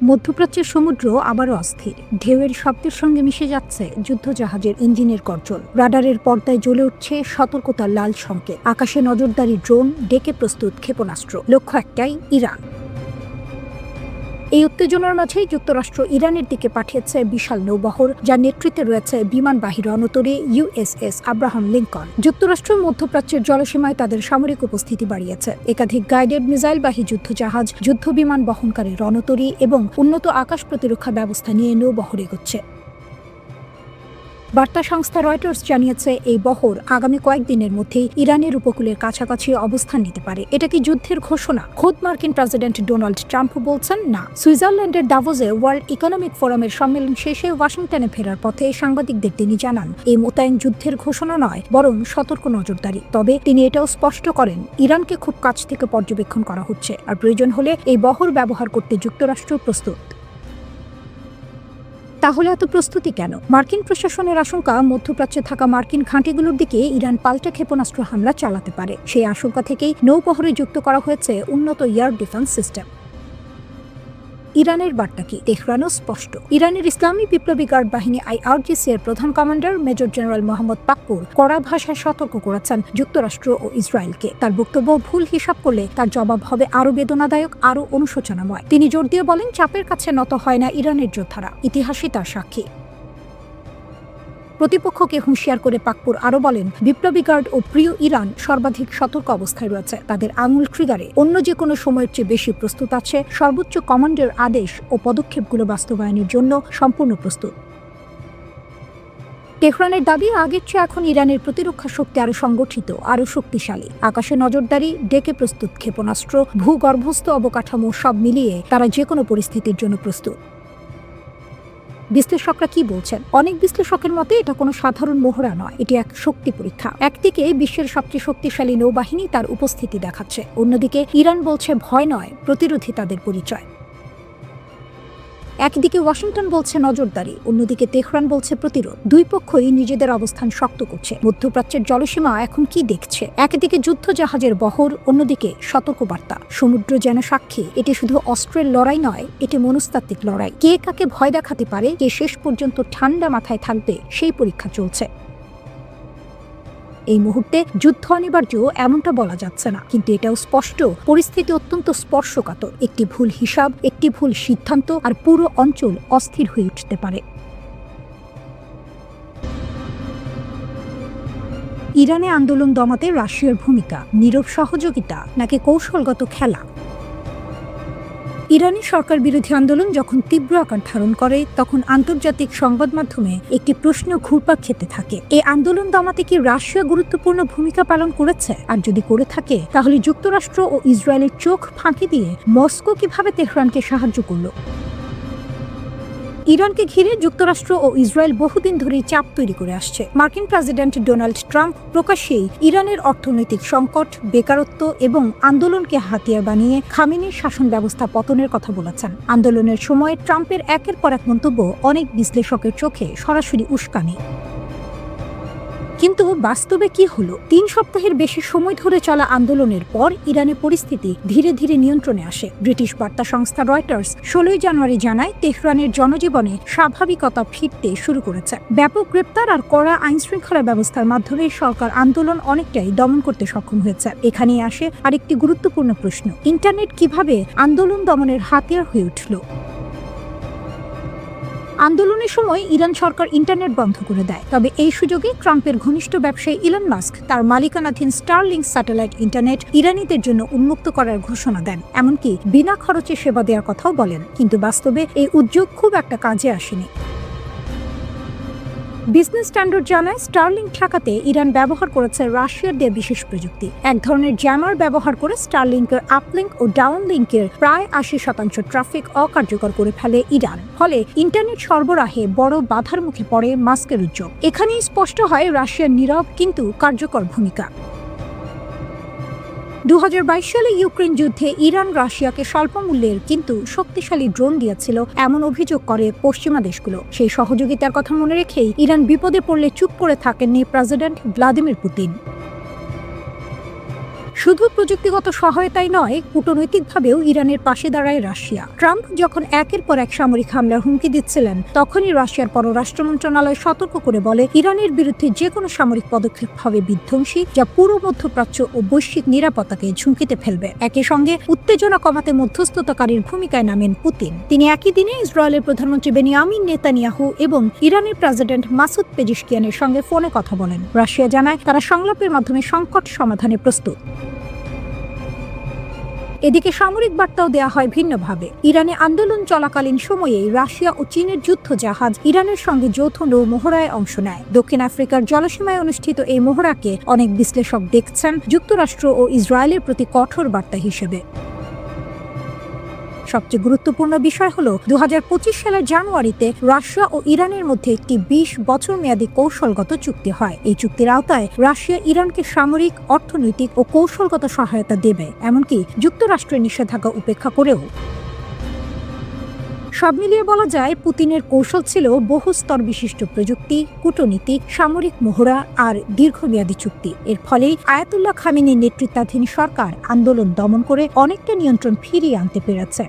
মধ্যপ্রাচ্যের সমুদ্র আবারও অস্থির। ঢেউয়ের শব্দের সঙ্গে মিশে যাচ্ছে যুদ্ধজাহাজের ইঞ্জিনের গর্জন। রাডারের পর্দায় জ্বলে উঠছে সতর্কতার লাল সংকেত। আকাশে নজরদারি ড্রোন, ডেকে প্রস্তুত ক্ষেপণাস্ত্র। লক্ষ্য একটাই, ইরান। এই উত্তেজনার মাঝেই যুক্তরাষ্ট্র ইরানের দিকে পাঠিয়েছে বিশাল নৌবহর, যার নেতৃত্বে রয়েছে বিমানবাহী রণতরী ইউএসএস আব্রাহাম লিঙ্কন। যুক্তরাষ্ট্র মধ্যপ্রাচ্যের জলসীমায় তাদের সামরিক উপস্থিতি বাড়িয়েছে। একাধিক গাইডেড মিসাইলবাহী যুদ্ধজাহাজ, যুদ্ধবিমান বহনকারী রণতরী এবং উন্নত আকাশ প্রতিরক্ষা ব্যবস্থা নিয়ে নৌবহর এগোচ্ছে। বার্তা সংস্থা রয়টার্স জানিয়েছে, এই বহর আগামী কয়েকদিনের মধ্যেই ইরানের উপকূলের কাছাকাছি অবস্থান নিতে পারে। এটা কি যুদ্ধের ঘোষণা? খোদ মার্কিন প্রেসিডেন্ট ডোনাল্ড ট্রাম্প বলছেন না। সুইজারল্যান্ডের দাভোসে ওয়ার্ল্ড ইকোনমিক ফোরামের সম্মেলন শেষে ওয়াশিংটনে ফেরার পথে সাংবাদিকদের তিনি জানান, এই মোতায়েন যুদ্ধের ঘোষণা নয়, বরং সতর্ক নজরদারি। তবে তিনি এটাও স্পষ্ট করেন, ইরানকে খুব কাছ থেকে পর্যবেক্ষণ করা হচ্ছে, আর প্রয়োজন হলে এই বহর ব্যবহার করতে যুক্তরাষ্ট্র প্রস্তুত। তাহলে এত প্রস্তুতি কেন? মার্কিন প্রশাসনের আশঙ্কা, মধ্যপ্রাচ্যে থাকা মার্কিন ঘাঁটিগুলোর দিকে ইরান পাল্টা ক্ষেপণাস্ত্র হামলা চালাতে পারে। সেই আশঙ্কা থেকেই নৌবহরে যুক্ত করা হয়েছে উন্নত এয়ার ডিফেন্স সিস্টেম। ইরানের বার্তা কি? তেহরানও স্পষ্ট। ইরানের ইসলামী বিপ্লবী গার্ড বাহিনী IRGC এর প্রধান commander major general Mohammad Pakpour কড়া ভাষায় সতর্ক করেছেন যুক্তরাষ্ট্র ও ইসরায়েলকে। তার বক্তব্য, ভুল হিসাব করলে তার জবাব হবে আরও বেদনাদায়ক, আরও অনুশোচনাময়। তিনি জোর দিয়ে বলেন, চাপের কাছে নত হয় না ইরানের যোদ্ধারা, ইতিহাসই তার সাক্ষী। প্রতিপক্ষকে হুঁশিয়ার করে পাকপুর আরও বলেন, বিপ্লবী গার্ড ও প্রিয় ইরান সর্বাধিক সতর্ক অবস্থায় রয়েছে। তাদের আঙুল ট্রিগারে অন্য যে কোনো সময়ের চেয়ে বেশি প্রস্তুত আছে। সর্বোচ্চ কমান্ডের আদেশ ও পদক্ষেপগুলো বাস্তবায়নের জন্য সম্পূর্ণ প্রস্তুত। তেহরানের দাবি, আগের চেয়ে এখন ইরানের প্রতিরক্ষা শক্তি আরও সংগঠিত, আরও শক্তিশালী। আকাশে নজরদারি, ডেকে প্রস্তুত ক্ষেপণাস্ত্র, ভূগর্ভস্থ অবকাঠামো, সব মিলিয়ে তারা যে কোনো পরিস্থিতির জন্য প্রস্তুত। বিশ্লেষকরা কি বলছেন? অনেক বিশ্লেষকের মতে এটা কোনো সাধারণ মহড়া নয়, এটি এক শক্তি পরীক্ষা। একদিকে বিশ্বের সবচেয়ে শক্তিশালী নৌবাহিনী তার উপস্থিতি দেখাচ্ছে, অন্যদিকে ইরান বলছে ভয় নয়, প্রতিরোধী তাদের পরিচয়। একদিকে ওয়াশিংটন বলছে নজরদারি, অন্যদিকে তেহরান বলছে প্রতিরোধ। দুই পক্ষই নিজেদের অবস্থান শক্ত করছে। মধ্যপ্রাচ্যের জলসীমা এখন কি দেখছে? একদিকে যুদ্ধজাহাজের বহর, অন্যদিকে সতর্কবার্তা। সমুদ্র যেন সাক্ষী, এটি শুধু অস্ত্রের লড়াই নয়, এটি মনস্তাত্ত্বিক লড়াই। কে কাকে ভয় দেখাতে পারে, কে শেষ পর্যন্ত ঠান্ডা মাথায় থাকবে, সেই পরীক্ষা চলছে। এই মুহূর্তে যুদ্ধ অনিবার্য এমনটা বলা যাচ্ছে না, কিন্তু এটাও স্পষ্ট, পরিস্থিতি অত্যন্ত স্পর্শকাতর। একটি ভুল হিসাব, একটি ভুল সিদ্ধান্ত, আর পুরো অঞ্চল অস্থির হয়ে উঠতে পারে। ইরানে আন্দোলন দমাতে রাশিয়ার ভূমিকা, নীরব সহযোগিতা নাকি কৌশলগত খেলা? ইরানি সরকার বিরোধী আন্দোলন যখন তীব্র আকার ধারণ করে, তখন আন্তর্জাতিক সংবাদ মাধ্যমে একটি প্রশ্ন ঘুরপাক খেতে থাকে, এই আন্দোলন দমাতে কি রাশিয়া গুরুত্বপূর্ণ ভূমিকা পালন করেছে? আর যদি করে থাকে, তাহলে যুক্তরাষ্ট্র ও ইসরায়েলের চোখ ফাঁকি দিয়ে মস্কো কিভাবে তেহরানকে সাহায্য করল? ইরানকে ঘিরে যুক্তরাষ্ট্র ও ইসরায়েল বহুদিন ধরেই চাপ তৈরি করে আসছে। মার্কিন প্রেসিডেন্ট ডোনাল্ড ট্রাম্প প্রকাশ্যেই ইরানের অর্থনৈতিক সংকট, বেকারত্ব এবং আন্দোলনকে হাতিয়ার বানিয়ে খামেনির শাসন ব্যবস্থা পতনের কথা বলেছেন। আন্দোলনের সময় ট্রাম্পের একের পর এক মন্তব্য অনেক বিশ্লেষকের চোখে সরাসরি উস্কানি। কিন্তু বাস্তবে কি হলো? 3 সপ্তাহের বেশি সময় ধরে চলা আন্দোলনের পর ইরানের পরিস্থিতি ধীরে ধীরে নিয়ন্ত্রণে আসে। ব্রিটিশ বার্তা সংস্থা রয়টার্স 16 জানুয়ারি জানায়, তেহরানের জনজীবনে স্বাভাবিকতা ফিরতে শুরু করেছে। ব্যাপক গ্রেপ্তার আর কড়া আইনশৃঙ্খলা ব্যবস্থার মাধ্যমে সরকার আন্দোলন অনেকটাই দমন করতে সক্ষম হয়েছে। এখানেই আসে আরেকটি গুরুত্বপূর্ণ প্রশ্ন, ইন্টারনেট কিভাবে আন্দোলন দমনের হাতিয়ার হয়ে উঠল? আন্দোলনের সময় ইরান সরকার ইন্টারনেট বন্ধ করে দেয়, তবে এই সুযোগে ট্রাম্পের ঘনিষ্ঠ ব্যবসায়ী ইলন মাস্ক তার মালিকানাধীন স্টারলিংক স্যাটেলাইট ইন্টারনেট ইরানিদের জন্য উন্মুক্ত করার ঘোষণা দেন, এমনকি বিনা খরচে সেবা দেওয়ার কথাও বলেন। কিন্তু বাস্তবে এই উদ্যোগ খুব একটা কাজে আসেনি। বিজনেস স্ট্যান্ডার্ড জানায়, স্টারলিংক ঠেকাতে ইরান ব্যবহার করেছে রাশিয়ার দেয়া বিশেষ প্রযুক্তি। এক ধরনের জ্যামার ব্যবহার করে স্টারলিংকের আপলিংক ও ডাউনলিংকের প্রায় 80% ট্রাফিক অকার্যকর করে ফেলে ইরান। ফলে ইন্টারনেট সরবরাহে বড় বাধার মুখে পড়ে মাস্কের উদ্যোগ। এখানেই স্পষ্ট হয় রাশিয়ার নীরব কিন্তু কার্যকর ভূমিকা। 2022 সালে ইউক্রেন যুদ্ধে ইরান রাশিয়াকে স্বল্প মূল্যের কিন্তু শক্তিশালী ড্রোন দিয়েছিল এমন অভিযোগ করে পশ্চিমা দেশগুলো। সেই সহযোগিতার কথা মনে রেখেই ইরান বিপদে পড়লে চুপ করে থাকেননি প্রেসিডেন্ট ভ্লাদিমির পুতিন। শুধু প্রযুক্তিগত সহায়তাই নয়, কূটনৈতিকভাবেও ইরানের পাশে দাঁড়ায় রাশিয়া। ট্রাম্প যখন একের পর এক সামরিক হামলার হুমকি দিচ্ছিলেন, তখনই রাশিয়ার পররাষ্ট্র মন্ত্রণালয় সতর্ক করে বলে, ইরানের বিরুদ্ধে যে কোনো সামরিক পদক্ষেপ হবে বিধ্বংসী, যা পুরো মধ্যপ্রাচ্য ও বৈশ্বিক নিরাপত্তাকে ঝুঁকিতে ফেলবে। একই সঙ্গে উত্তেজনা কমাতে মধ্যস্থতাকারীর ভূমিকায় নামেন পুতিন। তিনি একই দিনে ইসরায়েলের প্রধানমন্ত্রী বেনিয়ামিন নেতানিয়াহু এবং ইরানের প্রেসিডেন্ট মাসুদ পেজিশকিয়ানের সঙ্গে ফোনে কথা বলেন। রাশিয়া জানায় তারা সংলাপের মাধ্যমে সংকট সমাধানে প্রস্তুত। এদিকে সামরিক বার্তাও দেয়া হয় ভিন্নভাবে। ইরানে আন্দোলন চলাকালীন সময়েই রাশিয়া ও চীনের যুদ্ধ জাহাজ ইরানের সঙ্গে যৌথ নৌ মহড়ায় অংশ নেয়। দক্ষিণ আফ্রিকার জলসীমায় অনুষ্ঠিত এই মহড়াকে অনেক বিশ্লেষক দেখছেন যুক্তরাষ্ট্র ও ইসরায়েলের প্রতি কঠোর বার্তা হিসেবে। সবচেয়ে গুরুত্বপূর্ণ বিষয় হল 2025 সালের জানুয়ারিতে রাশিয়া ও ইরানের মধ্যে একটি 20 বছর মেয়াদী কৌশলগত চুক্তি হয়। এই চুক্তির আওতায় রাশিয়া ইরানকে সামরিক, অর্থনৈতিক ও কৌশলগত সহায়তা দেবে, এমনকি যুক্তরাষ্ট্রের নিষেধাজ্ঞা উপেক্ষা করেও। সব মিলিয়ে বলা যায়, পুতিনের কৌশল ছিল বহুস্তর বিশিষ্ট প্রযুক্তি, কূটনীতি, সামরিক মহড়া আর দীর্ঘমেয়াদী চুক্তি। এর ফলেই আয়াতুল্লাহ খামেনির নেতৃত্বাধীন সরকার আন্দোলন দমন করে অনেকটা নিয়ন্ত্রণ ফিরিয়ে আনতে পেরেছে।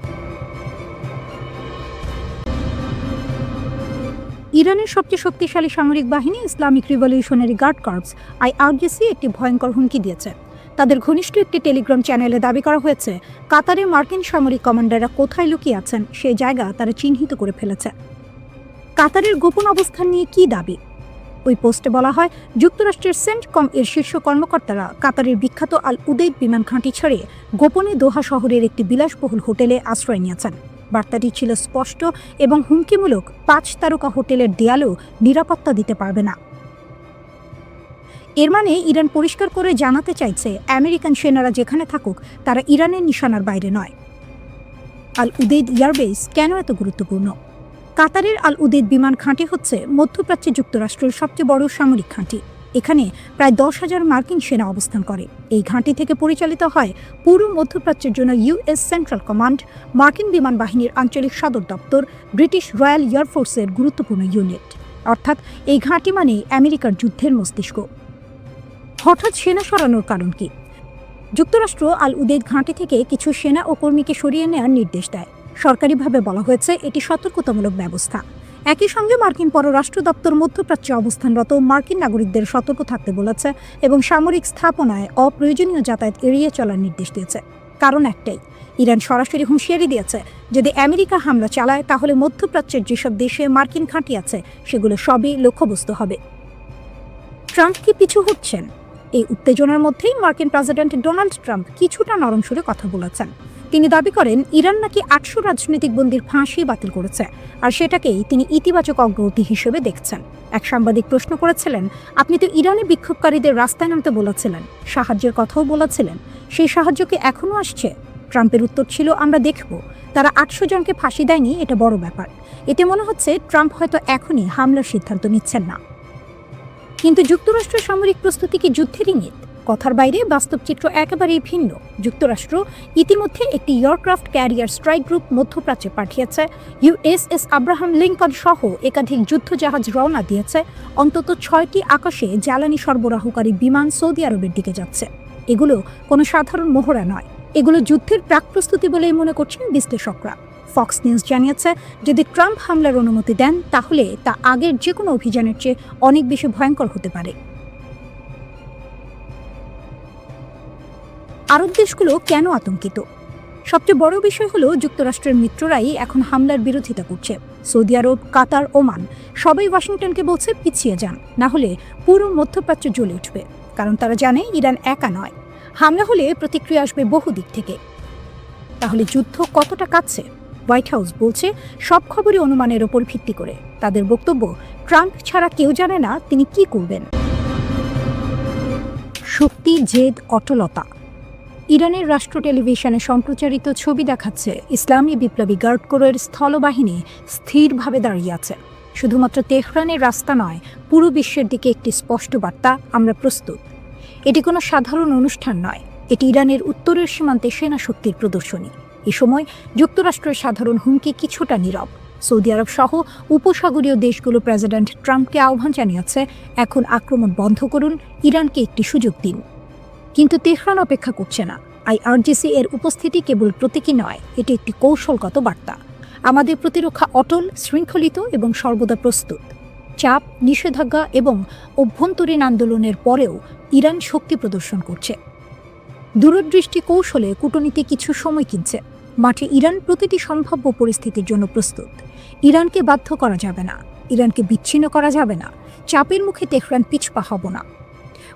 ইরানের সবচেয়ে শক্তিশালী সামরিক বাহিনী Islamic revolutionary guard corps IRGC একটি ভয়ঙ্কর হুমকি দিয়েছে। তাদের ঘনিষ্ঠ একটি টেলিগ্রাম চ্যানেলে দাবি করা হয়েছে, কাতারে মার্কিন সামরিক কমান্ডাররা কোথায় লুকিয়ে আছেন সেই জায়গা তারা চিহ্নিত করে ফেলেছে। কাতারের গোপন অবস্থান নিয়ে কী দাবি? ওই পোস্টে বলা হয়, যুক্তরাষ্ট্রের সেন্টকম এর শীর্ষ কর্মকর্তারা কাতারের বিখ্যাত আল উদেইদ বিমান ঘাঁটি ছেড়ে গোপনে দোহা শহরের একটি বিলাসবহুল হোটেলে আশ্রয় নিয়েছেন। বার্তাটি ছিল স্পষ্ট এবং হুমকিমূলক, 5 তারকা হোটেলের দেয়ালেও নিরাপত্তা দিতে পারবে না। এর মানে ইরান পরিষ্কার করে জানাতে চাইছে, আমেরিকান সেনারা যেখানে থাকুক তারা ইরানের নিশানার বাইরে নয়। আল উদেইদ এয়ারবেস কেন এত গুরুত্বপূর্ণ? কাতারের আল উদেইদ বিমান ঘাঁটি হচ্ছে মধ্যপ্রাচ্যে যুক্তরাষ্ট্রের সবচেয়ে বড় সামরিক ঘাঁটি। এখানে প্রায় 10,000 মার্কিন সেনা অবস্থান করে। এই ঘাঁটি থেকে পরিচালিত হয় পুরো মধ্যপ্রাচ্যের জন্য US সেন্ট্রাল কমান্ড, মার্কিন বিমান বাহিনীর আঞ্চলিক সদর দপ্তর, ব্রিটিশ রয়্যাল এয়ারফোর্সের গুরুত্বপূর্ণ ইউনিট। অর্থাৎ এই ঘাঁটি মানেই আমেরিকার যুদ্ধের মস্তিষ্ক। হঠাৎ সেনা সরানোর কারণ কি? যুক্তরাষ্ট্র আল উদেইদ ঘাঁটি থেকে কিছু সেনা ও কর্মীকে সরিয়ে নেওয়ার নির্দেশ দেয়। সরকারিভাবে বলা হয়েছে এটি সতর্কতামূলক ব্যবস্থা। একই সঙ্গে মার্কিন পররাষ্ট্র দপ্তর মধ্যপ্রাচ্যে অবস্থানরত মার্কিন নাগরিকদের সতর্ক থাকতে বলেছে এবং সামরিক স্থাপনায় অপ্রয়োজনীয় যাতায়াত এড়িয়ে চলার নির্দেশ দিয়েছে। কারণ একটাই, ইরান সরাসরি হুঁশিয়ারি দিয়েছে, যদি আমেরিকা হামলা চালায় তাহলে মধ্যপ্রাচ্যের যেসব দেশে মার্কিন ঘাঁটি আছে সেগুলো সবই লক্ষ্যবস্তু হবে। ট্রাম্প কি পিছু হচ্ছেন? এই উত্তেজনার মধ্যেই মার্কিন প্রেসিডেন্ট ডোনাল্ড ট্রাম্প কিছুটা নরম সুরে কথা বলেছেন। তিনি দাবি করেন, ইরান নাকি 800 রাজনৈতিক বন্দীর ফাঁসি বাতিল করেছে, আর সেটাকেই তিনি ইতিবাচক অগ্রগতি হিসেবে দেখছেন। এক সাংবাদিক প্রশ্ন করেছিলেন, আপনি তো ইরানে বিক্ষোভকারীদের রাস্তায় নামতে বলেছিলেন, সাহায্যের কথাও বলেছিলেন, সেই সাহায্য কি এখনও আসছে? ট্রাম্পের উত্তর ছিল, আমরা দেখব। তারা 800 জনকে ফাঁসি দেয়নি, এটা বড় ব্যাপার। এতে মনে হচ্ছে ট্রাম্প হয়তো এখনই হামলার সিদ্ধান্ত নিচ্ছেন না। কিন্তু যুক্তরাষ্ট্রের সামরিক প্রস্তুতি কি যুদ্ধের ইঙ্গিত? কথার বাইরে বাস্তব চিত্র একেবারেই ভিন্ন। যুক্তরাষ্ট্র ইতিমধ্যে একটি এয়ারক্রাফট ক্যারিয়ার স্ট্রাইক গ্রুপ মধ্যপ্রাচ্যে পাঠিয়েছে। USS আব্রাহাম লিঙ্কন সহ একাধিক যুদ্ধজাহাজ রওনা দিয়েছে। অন্তত 6টি আকাশে জ্বালানি সরবরাহকারী বিমান সৌদি আরবের দিকে যাচ্ছে। এগুলো কোনো সাধারণ মহড়া নয়, এগুলো যুদ্ধের প্রাক প্রস্তুতি বলেই মনে করছেন বিশ্লেষকরা। ফক্স নিউজ জানিয়েছে, যদি ট্রাম্প হামলার অনুমতি দেন তাহলে তা আগের যে কোনো অভিযানের চেয়ে অনেক বেশি ভয়ঙ্কর হতে পারে। আরব দেশগুলো কেন আতঙ্কিত? সবচেয়ে বড় বিষয় হলো, যুক্তরাষ্ট্রের মিত্ররাই এখন হামলার বিরোধিতা করছে। সৌদি আরব, কাতার, ওমান সবাই ওয়াশিংটনকে বলছে পিছিয়ে যান, না হলে পুরো মধ্যপ্রাচ্য জ্বলে উঠবে। কারণ তারা জানে ইরান একা নয়, হামলা হলে প্রতিক্রিয়া আসবে বহু দিক থেকে। তাহলে যুদ্ধ কতটা কাছে? হোয়াইট হাউস বলছে, সব খবরই অনুমানের ওপর ভিত্তি করে। তাদের বক্তব্য, ট্রাম্প ছাড়া কেউ জানে না তিনি কি করবেন। শক্তি, জেদ, অটলতা। ইরানের রাষ্ট্র টেলিভিশনে সম্প্রচারিত ছবি দেখাচ্ছে ইসলামী বিপ্লবী গার্ড কোরের স্থলবাহিনী স্থিরভাবে দাঁড়িয়ে আছে। শুধুমাত্র তেহরানের রাস্তা নয়, পুরো বিশ্বের দিকে একটি স্পষ্ট বার্তা, আমরা প্রস্তুত। এটি কোনো সাধারণ অনুষ্ঠান নয়, এটি ইরানের উত্তরের সীমান্তে সেনা শক্তির প্রদর্শনী। এ সময় যুক্তরাষ্ট্রের সাধারণ হুমকি কিছুটা নীরব। সৌদি আরব সহ উপসাগরীয় দেশগুলো প্রেসিডেন্ট ট্রাম্পকে আহ্বান জানিয়েছে, এখন আক্রমণ বন্ধ করুন, ইরানকে একটি সুযোগ দিন। কিন্তু তেহরান অপেক্ষা করছে না। IRGC এর উপস্থিতি কেবল প্রতীকী নয়, এটি একটি কৌশলগত বার্তা। আমাদের প্রতিরক্ষা অটল, শৃঙ্খলিত এবং সর্বদা প্রস্তুত। চাপ, নিষেধাজ্ঞা এবং অভ্যন্তরীণ আন্দোলনের পরেও ইরান শক্তি প্রদর্শন করছে। দূরদৃষ্টি কৌশলে কূটনীতি কিছু সময় কিনছে। মাঠে ইরান প্রতিটি সম্ভাব্য পরিস্থিতির জন্য প্রস্তুত। ইরানকে বাধ্য করা যাবে না, ইরানকে বিচ্ছিন্ন করা যাবে না। চাপের মুখে তেহরান পিছপা হব না।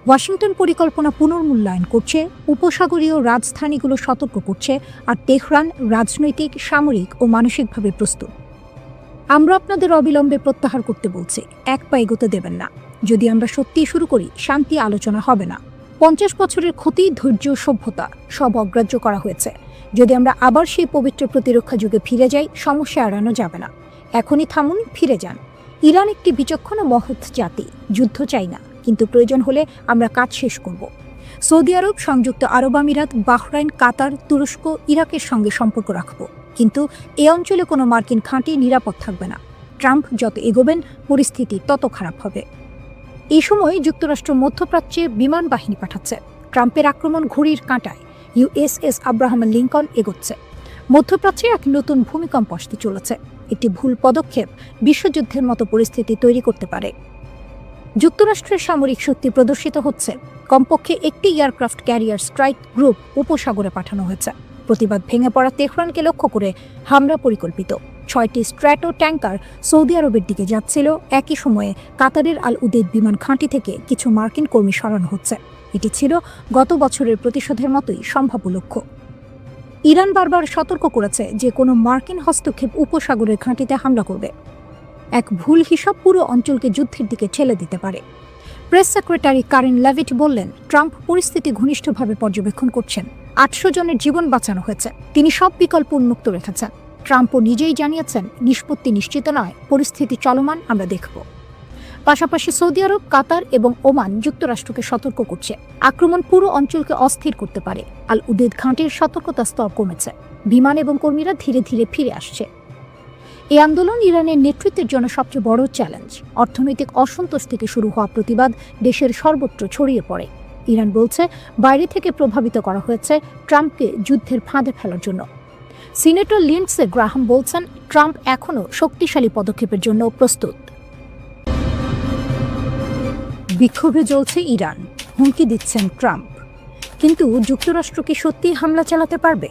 ওয়াশিংটন পরিকল্পনা পুনর্মূল্যায়ন করছে, উপসাগরীয় রাজধানীগুলো সতর্ক করছে, আর তেহরান রাজনৈতিক, সামরিক ও মানসিকভাবে প্রস্তুত। আমরা আপনাদের অবিলম্বে প্রত্যাহার করতে বলছি, এক পা এগোতে দেবেন না। যদি আমরা সত্যিই শুরু করি, শান্তি আলোচনা হবে না। 50 বছরের ক্ষতি, ধৈর্য, সভ্যতা সব অগ্রাহ্য করা হয়েছে। যদি আমরা আবার সেই পবিত্র প্রতিরক্ষা যুগে ফিরে যাই, সমস্যা এড়ানো যাবে না। এখনই থামুন, ফিরে যান। ইরান একটি বিচক্ষণ ও মহৎ জাতি, যুদ্ধ চাই না, কিন্তু প্রয়োজন হলে আমরা কাজ শেষ করব। সৌদি আরব, সংযুক্ত আরব আমিরাত, বাহরাইন, কাতার, তুরস্ক, ইরাকের সঙ্গে সম্পর্ক রাখব, কিন্তু এ অঞ্চলে কোনো মার্কিন ঘাঁটি নিরাপদ থাকবে না। ট্রাম্প যত এগোবেন, পরিস্থিতি তত খারাপ হবে। এই সময় যুক্তরাষ্ট্র মধ্যপ্রাচ্যে বিমান বাহিনী পাঠাচ্ছে। ট্রাম্পের আক্রমণ ঘড়ির কাঁটায়। USS আব্রাহাম লিঙ্কন এগোচ্ছে। মধ্যপ্রাচ্যে এক নতুন ভূমিকম্প আসতে চলেছে। একটি ভুল পদক্ষেপ বিশ্বযুদ্ধের মতো পরিস্থিতি তৈরি করতে পারে। যুক্তরাষ্ট্রের সামরিক শক্তি প্রদর্শিত হচ্ছে। কমপক্ষে একটি এয়ারক্রাফট ক্যারিয়ার স্ট্রাইক গ্রুপ উপসাগরে পাঠানো হয়েছে। প্রতিবাদ ভেঙে পড়া তেহরানকে লক্ষ্য করে হামলা পরিকল্পিত। 6টি স্ট্র্যাটো ট্যাঙ্কার সৌদি আরবের দিকে যাচ্ছিল। একই সময়ে কাতারের আল উদেদ বিমান ঘাঁটি থেকে কিছু মার্কিন কর্মী সরানো হচ্ছে। এটি ছিল গত বছরের প্রতিশোধের মতোই সম্ভাব্য লক্ষ্য। ইরান বারবার সতর্ক করেছে যে কোনো মার্কিন হস্তক্ষেপ উপসাগরের ঘাঁটিতে হামলা করবে। এক ভুল হিসাব পুরো অঞ্চলকে যুদ্ধের দিকে ঠেলে দিতে পারে। প্রেস সেক্রেটারি কারেন লেভিট বললেন, ট্রাম্প পরিস্থিতি ঘনিষ্ঠভাবে পর্যবেক্ষণ করছেন। 800 জনের জীবন বাঁচানো হয়েছে। তিনি সব বিকল্প উন্মুক্ত রেখেছেন। ট্রাম্পও নিজেই জানিয়েছেন, নিষ্পত্তি নিশ্চিত নয়, পরিস্থিতি চলমান, আমরা দেখব। পাশাপাশি সৌদি আরব, কাতার এবং ওমান যুক্তরাষ্ট্রকে সতর্ক করছে। আক্রমণ পুরো অঞ্চলকে অস্থির করতে পারে। আল উদেদ ঘাঁটির সতর্কতা স্তর কমেছে। বিমান এবং কর্মীরা ধীরে ধীরে ফিরে আসছে। এই আন্দোলন ইরানের নেতৃত্বের জন্য সবচেয়ে বড় চ্যালেঞ্জ। অর্থনৈতিক অসন্তোষ থেকে শুরু হওয়া প্রতিবাদ দেশের সর্বত্র ছড়িয়ে পড়ে। ইরান বলছে, বাইরে থেকে প্রভাবিত করা হয়েছে ট্রাম্পকে যুদ্ধের ফাঁদে ফেলার জন্য। সিনেটর লিন্ডসে গ্রাহাম বলছেন, ট্রাম্প এখনও শক্তিশালী পদক্ষেপের জন্য প্রস্তুত। বিক্ষোভে জ্বলছে ইরান, হুমকি দিচ্ছেন ট্রাম্প। কিন্তু যুক্তরাষ্ট্র কি সত্যিই হামলা চালাতে পারবে?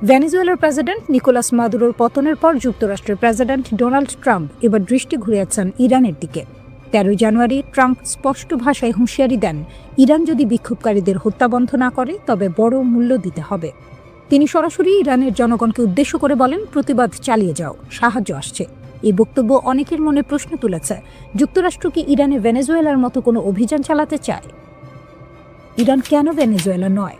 ভেনেজুয়েলার প্রেসিডেন্ট নিকোলাস মাদুরোর পতনের পর যুক্তরাষ্ট্রের প্রেসিডেন্ট ডোনাল্ড ট্রাম্প এবার দৃষ্টি ঘুরিয়েছেন ইরানের দিকে। 13 জানুয়ারি ট্রাম্প স্পষ্ট ভাষায় হুঁশিয়ারি দেন, ইরান যদি বিক্ষোভকারীদের হত্যা বন্ধ না করে, তবে বড় মূল্য দিতে হবে। তিনি সরাসরি ইরানের জনগণকে উদ্দেশ্য করে বলেন, প্রতিবাদ চালিয়ে যাও, সাহায্য আসছে। এই বক্তব্য অনেকের মনে প্রশ্ন তুলেছে, যুক্তরাষ্ট্র কি ইরানে ভেনেজুয়েলার মতো কোনো অভিযান চালাতে চায়? ইরান কেন ভেনেজুয়েলা নয়?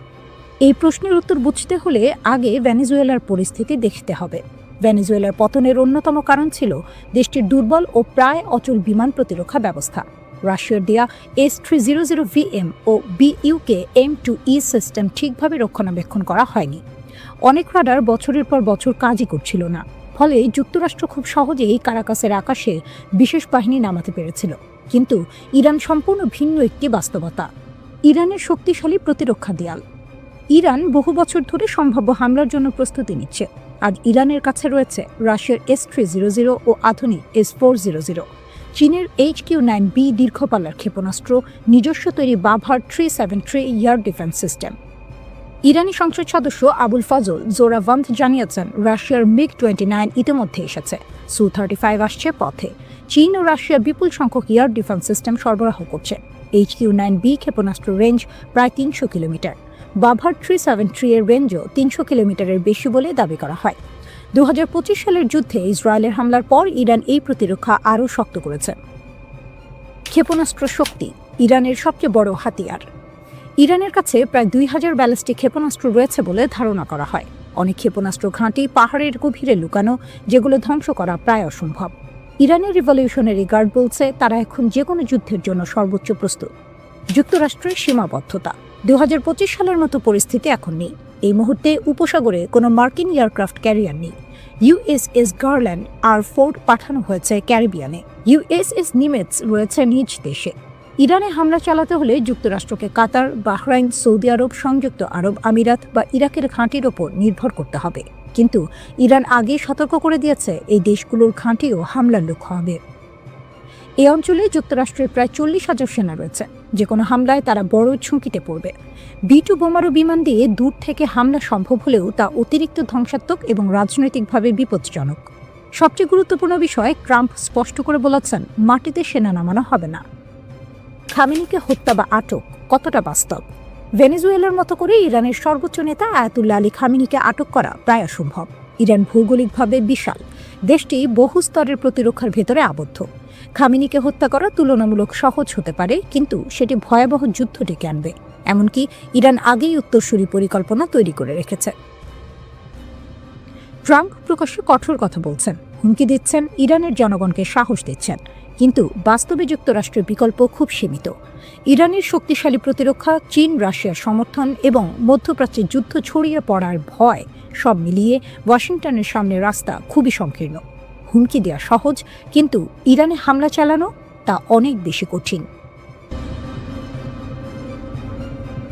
এই প্রশ্নের উত্তর বুঝতে হলে আগে ভেনেজুয়েলার পরিস্থিতি দেখতে হবে। ভেনেজুয়েলার পতনের অন্যতম কারণ ছিল দেশটির দুর্বল ও প্রায় অচল বিমান প্রতিরক্ষা ব্যবস্থা। রাশিয়ার দেয়া S-300VM ও BUK M2E সিস্টেম ঠিকভাবে রক্ষণাবেক্ষণ করা হয়নি। অনেক রাডার বছরের পর বছর কাজই করছিল না। ফলে যুক্তরাষ্ট্র খুব সহজেই কারাকাসের আকাশে বিশেষ বাহিনী নামাতে পেরেছিল। কিন্তু ইরান সম্পূর্ণ ভিন্ন একটি বাস্তবতা। ইরানের শক্তিশালী প্রতিরক্ষা দেয়াল। ইরান বহু বছর ধরে সম্ভাব্য হামলার জন্য প্রস্তুতি নিচ্ছে। আজ ইরানের কাছে রয়েছে রাশিয়ার S-300 ও আধুনিক S-400, চীনের HQ-9B দীর্ঘপাল্লার ক্ষেপণাস্ত্র, নিজস্ব তৈরি বাভার 373 এয়ার ডিফেন্স সিস্টেম। ইরানি সংসদ সদস্য আবুল ফজল জোরাভান্দ জানিয়েছেন, রাশিয়ার MiG-29 ইতিমধ্যে এসেছে, Su-35 আসছে পথে। চীন ও রাশিয়া বিপুল সংখ্যক এয়ার ডিফেন্স সিস্টেম সরবরাহ করছে। HQ-9B ক্ষেপণাস্ত্র রেঞ্জ প্রায় 300 কিলোমিটার। বাভার 373 এর রেঞ্জও 300 কিলোমিটারের বেশি বলে দাবি করা হয়। 2025 সালের যুদ্ধে ইসরায়েলের হামলার পর ইরান এই প্রতিরক্ষা আরও শক্ত করেছে। ক্ষেপণাস্ত্র শক্তি ইরানের সবচেয়ে বড় হাতিয়ার। ইরানের কাছে প্রায় 2000 ব্যালিস্টিক ক্ষেপণাস্ত্র রয়েছে বলে ধারণা করা হয়। অনেক ক্ষেপণাস্ত্র ঘাঁটি পাহাড়ের গভীরে লুকানো, যেগুলো ধ্বংস করা প্রায় অসম্ভব। ইরানের রিভলিউশনারি গার্ড বলছে, তারা এখন যে কোনো যুদ্ধের জন্য সর্বোচ্চ প্রস্তুত। যুক্তরাষ্ট্রের সীমাবদ্ধতা। 2025 সালের মতো পরিস্থিতি এখন নেই। এই মুহূর্তে উপসাগরে কোনো মার্কিন এয়ারক্রাফট ক্যারিয়ার নেই। USS গার্ল্যান্ড আর ফোর্ড পাঠানো হয়েছে ক্যারিবিয়ানে। USS নিমেটস রয়েছে নিজ দেশে। ইরানে হামলা চালাতে হলে যুক্তরাষ্ট্রকে কাতার, বাহরাইন, সৌদি আরব, সংযুক্ত আরব আমিরাত বা ইরাকের ঘাঁটির ওপর নির্ভর করতে হবে। কিন্তু ইরান আগেই সতর্ক করে দিয়েছে এই দেশগুলোর ঘাঁটিও হামলার লক্ষ্য হবে। এই অঞ্চলে যুক্তরাষ্ট্রের প্রায় 40,000 সেনা রয়েছে। যে কোনো হামলায় তারা বড় ঝুঁকিতে পড়বে। B-2 বোমারু বিমান দিয়ে দূর থেকে হামলা সম্ভব হলেও তা অতিরিক্ত ধ্বংসাত্মক এবং রাজনৈতিকভাবে বিপজ্জনক। সবচেয়ে গুরুত্বপূর্ণ বিষয়, ট্রাম্প স্পষ্ট করে বলেছেন মাটিতে সেনা নামানো হবে না। খামেনিকে হত্যা বা আটক কতটা বাস্তব? ভেনেজুয়েলার মতো করে ইরানের সর্বোচ্চ নেতা আয়াতুল্লাহ আলী খামেনিকে আটক করা প্রায় অসম্ভব। ইরান ভৌগোলিকভাবে বিশাল, দেশটি বহু স্তরের প্রতিরক্ষার ভেতরে আবদ্ধ। খামেনিকে হত্যা করা তুলনামূলক সহজ হতে পারে, কিন্তু সেটি ভয়াবহ যুদ্ধ ডেকে আনবে। এমনকি ইরান আগেই উত্তরসূরি পরিকল্পনা তৈরি করে রেখেছে। ট্রাম্প প্রকাশ্যে কঠোর কথা বলছেন, হুমকি দিচ্ছেন, ইরানের জনগণকে সাহস দিচ্ছেন, কিন্তু বাস্তবে যুক্তরাষ্ট্রের বিকল্প খুব সীমিত। ইরানের শক্তিশালী প্রতিরক্ষা, চীন রাশিয়ার সমর্থন এবং মধ্যপ্রাচ্যে যুদ্ধ ছড়িয়ে পড়ার ভয়, সব মিলিয়ে ওয়াশিংটনের সামনে রাস্তা খুবই সংকীর্ণ। হুমকি দেওয়া সহজ, কিন্তু ইরানে হামলা চালানো তা অনেক বেশি কঠিন।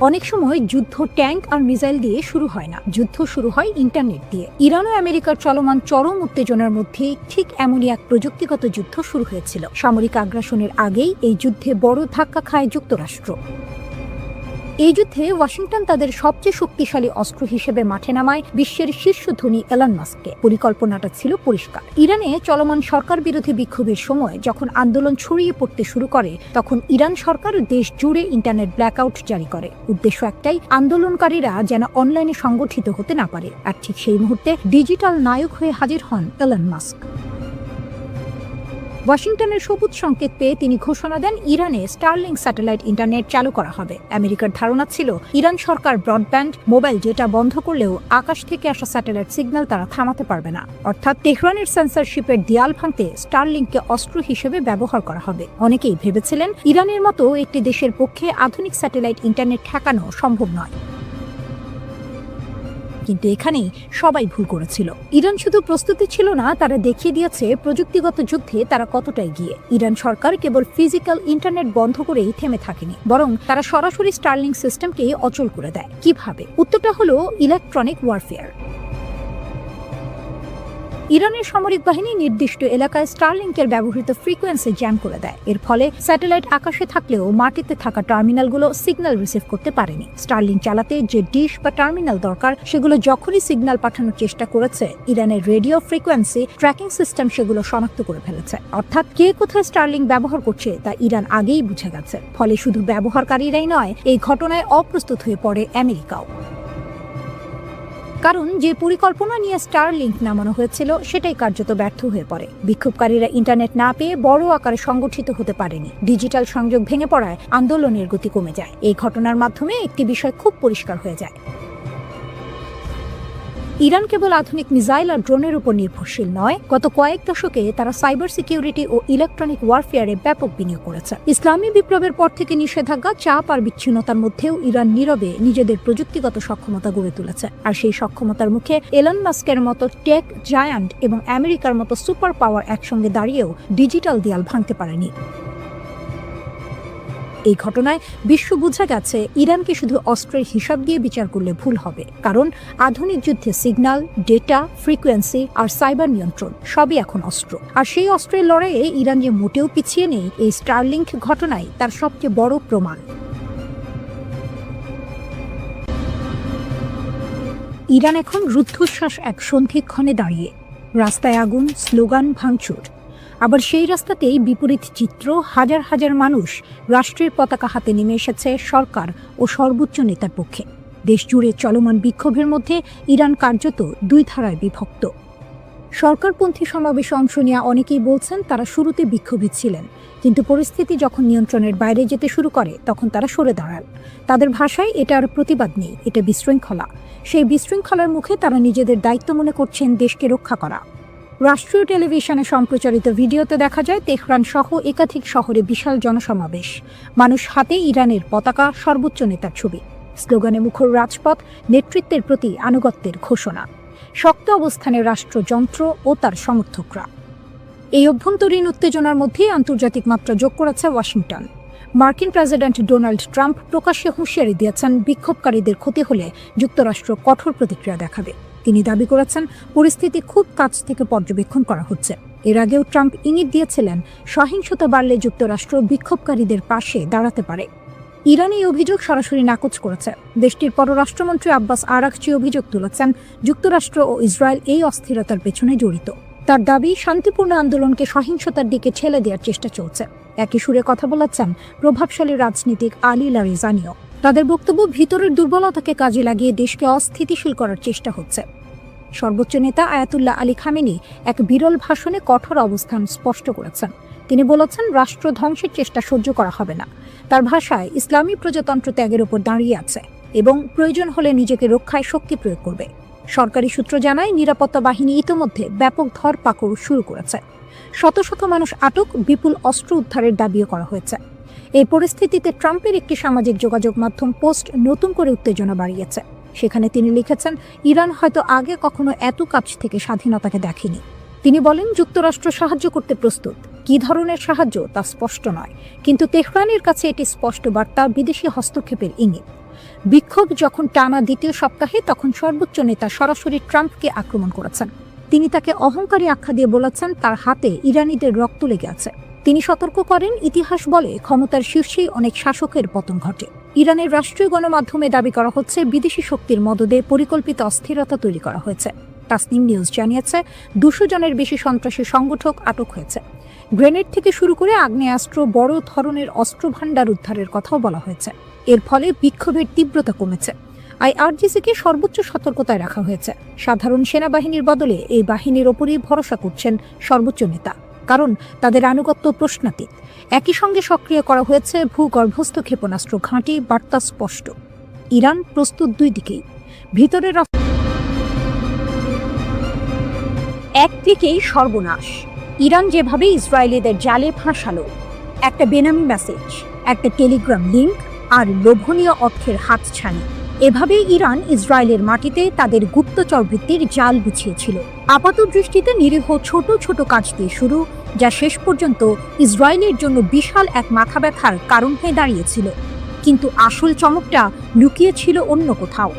অনেক সময় যুদ্ধ ট্যাঙ্ক আর মিসাইল দিয়ে শুরু হয় না, যুদ্ধ শুরু হয় ইন্টারনেট দিয়ে। ইরান ও আমেরিকার চলমান চরম উত্তেজনার মধ্যে ঠিক এমনই এক প্রযুক্তিগত যুদ্ধ শুরু হয়েছিল। সামরিক আগ্রাসনের আগেই এই যুদ্ধে বড় ধাক্কা খায় যুক্তরাষ্ট্র। এই যুদ্ধে ওয়াশিংটন তাদের সবচেয়ে শক্তিশালী অস্ত্র হিসেবে মাঠে নামায় বিশ্বের শীর্ষ ধনী এলন মাস্ককে। পরিকল্পনাটা ছিল পরিষ্কার। ইরানে চলমান সরকার বিরোধী বিক্ষোভের সময় যখন আন্দোলন ছড়িয়ে পড়তে শুরু করে, তখন ইরান সরকার দেশ জুড়ে ইন্টারনেট ব্ল্যাকআউট জারি করে। উদ্দেশ্য একটাই, আন্দোলনকারীরা যেন অনলাইনে সংগঠিত হতে না পারে। আর ঠিক সেই মুহূর্তে ডিজিটাল নায়ক হয়ে হাজির হন এলন মাস্ক। ওয়াশিংটনের সবুজ সংকেত পেয়ে তিনি ঘোষণা দেন ইরানে স্টারলিংক স্যাটেলাইট ইন্টারনেট চালু করা হবে। আমেরিকার ধারণা ছিল ইরান সরকার ব্রডব্যান্ড, মোবাইল ডেটা বন্ধ করলেও আকাশ থেকে আসা স্যাটেলাইট সিগন্যাল তারা থামাতে পারবে না। অর্থাৎ তেহরানের সেন্সরশিপের দেয়াল ভাঙতে স্টারলিংককে অস্ত্র হিসেবে ব্যবহার করা হবে। অনেকেই ভেবেছিলেন ইরানের মতো একটি দেশের পক্ষে আধুনিক স্যাটেলাইট ইন্টারনেট ঠেকানো সম্ভব নয়। কিন্তু এখানেই সবাই ভুল করেছিল। ইরান শুধু প্রস্তুতি ছিল না, তারা দেখিয়ে দিয়েছে প্রযুক্তিগত যুদ্ধে তারা কতটা এগিয়ে। ইরান সরকার কেবল ফিজিক্যাল ইন্টারনেট বন্ধ করেই থেমে থাকেনি, বরং তারা সরাসরি স্টারলিংক সিস্টেমকে অচল করে দেয়। কিভাবে? উত্তরটা হলো ইলেকট্রনিক ওয়ারফেয়ার। ইরানের সামরিক বাহিনী নির্দিষ্ট এলাকায় স্টারলিংকের ব্যবহৃত ফ্রিকোয়েন্সি জ্যাম করে দেয়। এর ফলে স্যাটেলাইট আকাশে থাকলেও মাটিতে থাকা টার্মিনালগুলো সিগন্যাল রিসিভ করতে পারেনি। স্টারলিংক চালাতে যে ডিশ বা টার্মিনাল দরকার, সেগুলো যখনই সিগন্যাল পাঠানোর চেষ্টা করেছে, ইরানের রেডিও ফ্রিকোয়েন্সি ট্র্যাকিং সিস্টেম সেগুলো শনাক্ত করে ফেলেছে। অর্থাৎ কে কোথায় স্টারলিংক ব্যবহার করছে তা ইরান আগেই বুঝে গেছে। ফলে শুধু ব্যবহারকারীরাই নয়, এই ঘটনায় অপ্রস্তুত হয়ে পড়ে আমেরিকাও। কারণ যে পরিকল্পনা নিয়ে স্টারলিংক নামানো হয়েছিল, সেটাই কার্যত ব্যর্থ হয়ে পড়ে। বিক্ষোভকারীরা ইন্টারনেট না পেয়ে বড় আকারে সংগঠিত হতে পারেনি। ডিজিটাল সংযোগ ভেঙে পড়ায় আন্দোলনের গতি কমে যায়। এই ঘটনার মাধ্যমে একটি বিষয় খুব পরিষ্কার হয়ে যায়, ইরান কেবল আধুনিক মিসাইল আর ড্রোনের উপর নির্ভরশীল নয়, গত কয়েক দশকে তারা সাইবার সিকিউরিটি ও ইলেকট্রনিক ওয়ারফেয়ারে ব্যাপক বিনিয়োগ করেছে। ইসলামী বিপ্লবের পর থেকে নিষেধাজ্ঞা, চাপ আর বিচ্ছিন্নতার মধ্যেও ইরান নীরবে নিজেদের প্রযুক্তিগত সক্ষমতা গড়ে তুলেছে। আর সেই সক্ষমতার মুখে এলন মাস্কের মতো টেক জায়ান্ট এবং আমেরিকার মতো সুপার পাওয়ার একসঙ্গে দাঁড়িয়েও ডিজিটাল দেয়াল ভাঙতে পারেনি। এই ঘটনায় বিশ্ব বুঝে গেছে ইরানকে শুধু অস্ত্রের হিসাব দিয়ে বিচার করলে ভুল হবে। কারণ আধুনিক যুদ্ধে সিগন্যাল, ডেটা, ফ্রিকোয়েন্সি আর সাইবার নিয়ন্ত্রণ সবই এখন অস্ত্র। আর সেই অস্ত্রের লড়াইয়ে ইরান যে মোটেও পিছিয়ে নেই, এই স্টারলিংক ঘটনাই তার সবচেয়ে বড় প্রমাণ। ইরান এখন রুদ্ধশ্বাস এক সন্ধিক্ষণে দাঁড়িয়ে। রাস্তায় আগুন, স্লোগান, ভাঙচুর। আবার সেই রাস্তাতেই বিপরীত চিত্র, হাজার হাজার মানুষ রাষ্ট্রের পতাকা হাতে নেমে এসেছে সরকার ও সর্বোচ্চ নেতার পক্ষে। দেশ জুড়ে চলমান বিক্ষোভের মধ্যে ইরান কার্যত দুই ধারায় বিভক্ত। সরকারপন্থী সমাবেশে অংশ নেওয়া অনেকেই বলছেন তারা শুরুতে বিক্ষোভী ছিলেন, কিন্তু পরিস্থিতি যখন নিয়ন্ত্রণের বাইরে যেতে শুরু করে তখন তারা সরে দাঁড়ান। তাদের ভাষায় এটা আর প্রতিবাদ নেই, এটা বিশৃঙ্খলা। সেই বিশৃঙ্খলার মুখে তারা নিজেদের দায়িত্ব মনে করছেন দেশকে রক্ষা করা। রাষ্ট্রীয় টেলিভিশনে সম্প্রচারিত ভিডিওতে দেখা যায় তেহরান সহ একাধিক শহরে বিশাল জনসমাবেশ, মানুষ হাতে ইরানের পতাকা, সর্বোচ্চ নেতার ছবি, স্লোগানে মুখর রাজপথ, নেতৃত্বের প্রতি আনুগত্যের ঘোষণা। শক্ত অবস্থানে রাষ্ট্রযন্ত্র ও তার সমর্থকরা। এই অভ্যন্তরীণ উত্তেজনার মধ্যে আন্তর্জাতিক মাত্রা যোগ করেছে ওয়াশিংটন। মার্কিন প্রেসিডেন্ট ডোনাল্ড ট্রাম্প প্রকাশ্যে হুঁশিয়ারি দিয়েছেন বিক্ষোভকারীদের ক্ষতি হলে যুক্তরাষ্ট্র কঠোর প্রতিক্রিয়া দেখাবে। তিনি দাবি করেছেন পরিস্থিতি খুব কাছ থেকে পর্যবেক্ষণ করা হচ্ছে। এর আগেও ট্রাম্প ইঙ্গিত দিয়েছিলেন সহিংসতা বাড়লে যুক্তরাষ্ট্র বিক্ষোভকারীদের পাশে দাঁড়াতে পারে। ইরান এই অভিযোগ সরাসরি নাকচ করেছে। দেশটির পররাষ্ট্রমন্ত্রী আব্বাস আরাকচি অভিযোগ তুলেছেন যুক্তরাষ্ট্র ও ইসরায়েল এই অস্থিরতার পেছনে জড়িত। তার দাবি শান্তিপূর্ণ আন্দোলনকে সহিংসতার দিকে ঠেলে দেওয়ার চেষ্টা চলছে। একই সুরে কথা বলেছেন প্রভাবশালী রাজনীতিক আলী লারিজানিও। তাদের বক্তব্য, ভিতরের দুর্বলতাকে কাজে লাগিয়ে দেশকে অস্থিতিশীল করার চেষ্টা হচ্ছে। সর্বোচ্চ নেতা আয়াতুল্লাহ আলী খামেনি এক বিরল ভাষণে কঠোর অবস্থান স্পষ্ট করেছেন। তিনি বলেছেন রাষ্ট্র ধ্বংসের চেষ্টা সহ্য করা হবে না। তার ভাষায়, ইসলামী প্রজাতন্ত্র ত্যাগের উপর দাঁড়িয়ে আছে এবং প্রয়োজন হলে নিজেকে রক্ষায় শক্তি প্রয়োগ করবে। সরকারি সূত্র জানায় নিরাপত্তা বাহিনী ইতোমধ্যে ব্যাপক ধরপাকড় শুরু করেছে। শত শত মানুষ আটক, বিপুল অস্ত্র উদ্ধারের দাবিও করা হয়েছে। এই পরিস্থিতিতে ট্রাম্পের একটি সামাজিক যোগাযোগ মাধ্যম পোস্ট নতুন করে উত্তেজনা বাড়িয়েছে। সেখানে তিনি লিখেছেন, ইরান হয়তো আগে কখনো এত কাছ থেকে স্বাধীনতাকে দেখেনি। তিনি বলেন, যুক্তরাষ্ট্র সাহায্য করতে প্রস্তুত। কী ধরনের সাহায্য তা স্পষ্ট নয়, কিন্তু তেহরানের কাছে এটি স্পষ্ট বার্তা, বিদেশি হস্তক্ষেপের ইঙ্গিত। বিক্ষোভ যখন টানা দ্বিতীয় সপ্তাহে, তখন সর্বোচ্চ নেতা সরাসরি ট্রাম্পকে আক্রমণ করেছেন। তিনি তাকে অহংকারী আখ্যা দিয়ে বলেছেন তার হাতে ইরানিদের রক্ত লেগে আছে। তিনি সতর্ক করেন, ইতিহাস বলে ক্ষমতার শীর্ষেই অনেক শাসকের পতন ঘটে। ইরানের রাষ্ট্রীয় গণমাধ্যমে দাবি করা হচ্ছে বিদেশি শক্তির মদদে পরিকল্পিত অস্থিরতা তৈরি করা হয়েছে। তাসনিম নিউজ জানিয়েছে 200 জনের বেশি সন্ত্রাসী সংগঠক আটক হয়েছে। গ্রেনেড থেকে শুরু করে আগ্নেয়াস্ত্র, বড় ধরনের অস্ত্রভাণ্ডার উদ্ধারের কথাও বলা হয়েছে। এর ফলে বিক্ষোভের তীব্রতা কমেছে। আইআরজিসিকে সর্বোচ্চ সতর্কতায় রাখা হয়েছে। সাধারণ সেনাবাহিনীর বদলে এই বাহিনীর ওপরই ভরসা করছেন সর্বোচ্চ নেতা, কারণ তাদের আনুগত্য প্রশ্নাতীত। একই সঙ্গে সক্রিয় করা হয়েছে ভূগর্ভস্থ ক্ষেপণাস্ত্র ঘাঁটি। বার্তা স্পষ্ট, ইরান প্রস্তুত দুই দিকেই। ভিতরের একদিকেই সর্বনাশ। ইরান যেভাবে ইসরায়েলিদের জালে ফাঁসালো, একটা বেনামি মেসেজ, একটা টেলিগ্রাম লিঙ্ক আর লোভনীয় অর্থের হাতছানি, এভাবেই ইরান ইসরায়েলের মাটিতে তাদের গুপ্তচর বৃত্তির জাল বিছিয়েছিল। আপাত দৃষ্টিতে নিরীহ ছোট ছোট কাজ দিয়ে শুরু, যা শেষ পর্যন্ত ইসরায়েলের জন্য বিশাল এক মাথা ব্যথার কারণ হয়ে দাঁড়িয়েছিল। কিন্তু আসল চমকটা লুকিয়ে ছিল অন্য কোথাও।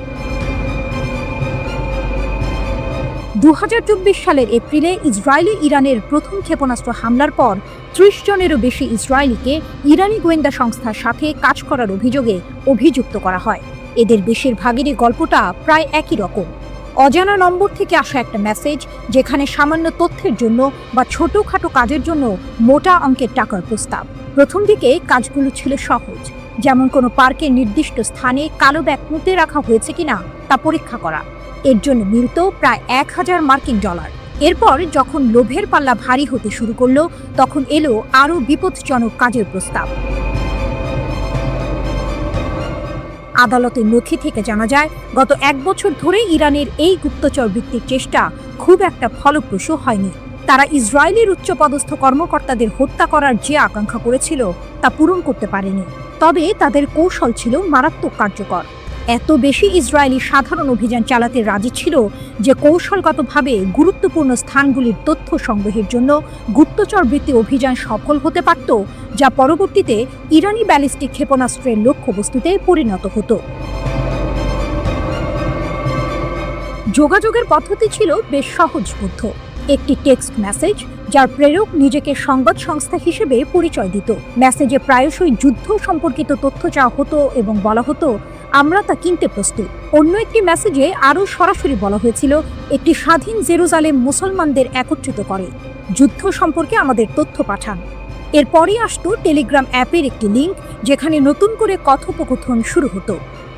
2024 সালের এপ্রিলে ইসরায়েলে ইরানের প্রথম ক্ষেপণাস্ত্র হামলার পর 30 জনেরও বেশি ইসরায়েলিকে ইরানি গোয়েন্দা সংস্থার সাথে কাজ করার অভিযোগে অভিযুক্ত করা হয়। এদের বেশিরভাগেরই গল্পটা প্রায় একই রকম। অজানা নম্বর থেকে আসা একটা মেসেজ, যেখানে সামান্য তথ্যের জন্য বা ছোটখাটো কাজের জন্য মোটা অঙ্কের টাকার প্রস্তাব। প্রথম দিকে কাজগুলো ছিল সহজ, যেমন কোনো পার্কের নির্দিষ্ট স্থানে কালো ব্যাগ পুঁতে রাখা হয়েছে কিনা তা পরীক্ষা করা। এর জন্য মিলত প্রায় 1000 মার্কিন ডলার। এরপর যখন লোভের পাল্লা ভারী হতে শুরু করলো, তখন এলো আরও বিপজ্জনক কাজের প্রস্তাব। আদালতের নথি থেকে জানা যায়, গত 1 বছর ধরে ইরানের এই গুপ্তচর বৃত্তির চেষ্টা খুব একটা ফলপ্রসূ হয়নি। তারা ইসরায়েলের উচ্চপদস্থ কর্মকর্তাদের হত্যা করার যে আকাঙ্ক্ষা করেছিল তা পূরণ করতে পারেনি। তবে তাদের কৌশল ছিল মারাত্মক কার্যকর। এত বেশি ইসরায়েলি সাধারণ অভিযান চালাতে রাজি ছিল যে কৌশলগতভাবে গুরুত্বপূর্ণ স্থানগুলির তথ্য সংগ্রহের জন্য গুপ্তচর বৃত্তি অভিযান সফল হতে পারত, যা পরবর্তীতে ইরানি ব্যালিস্টিক ক্ষেপণাস্ত্রের লক্ষ্যবস্তুতে পরিণত হতো। যোগাযোগের পদ্ধতি ছিল বেশ সহজবোধ্য। একটি টেক্সট মেসেজ, যার প্রেরক নিজেকে সংবাদ সংস্থা হিসেবে পরিচয় দিত। মেসেজে প্রায়শই যুদ্ধ সম্পর্কিত তথ্য চাওয়া হতো এবং বলা হতো, আমরা তা কিনতে প্রস্তুত। অন্য একটি মেসেজে আরও সরাসরি বলা হয়েছিল, একটি স্বাধীন জেরুজালেম মুসলমানদের একত্রিত করে, যুদ্ধ সম্পর্কে আমাদের তথ্য পাঠান। এরপরই আসতো টেলিগ্রাম অ্যাপের একটি লিঙ্ক, যেখানে নতুন করে কথোপকথন শুরু হতো।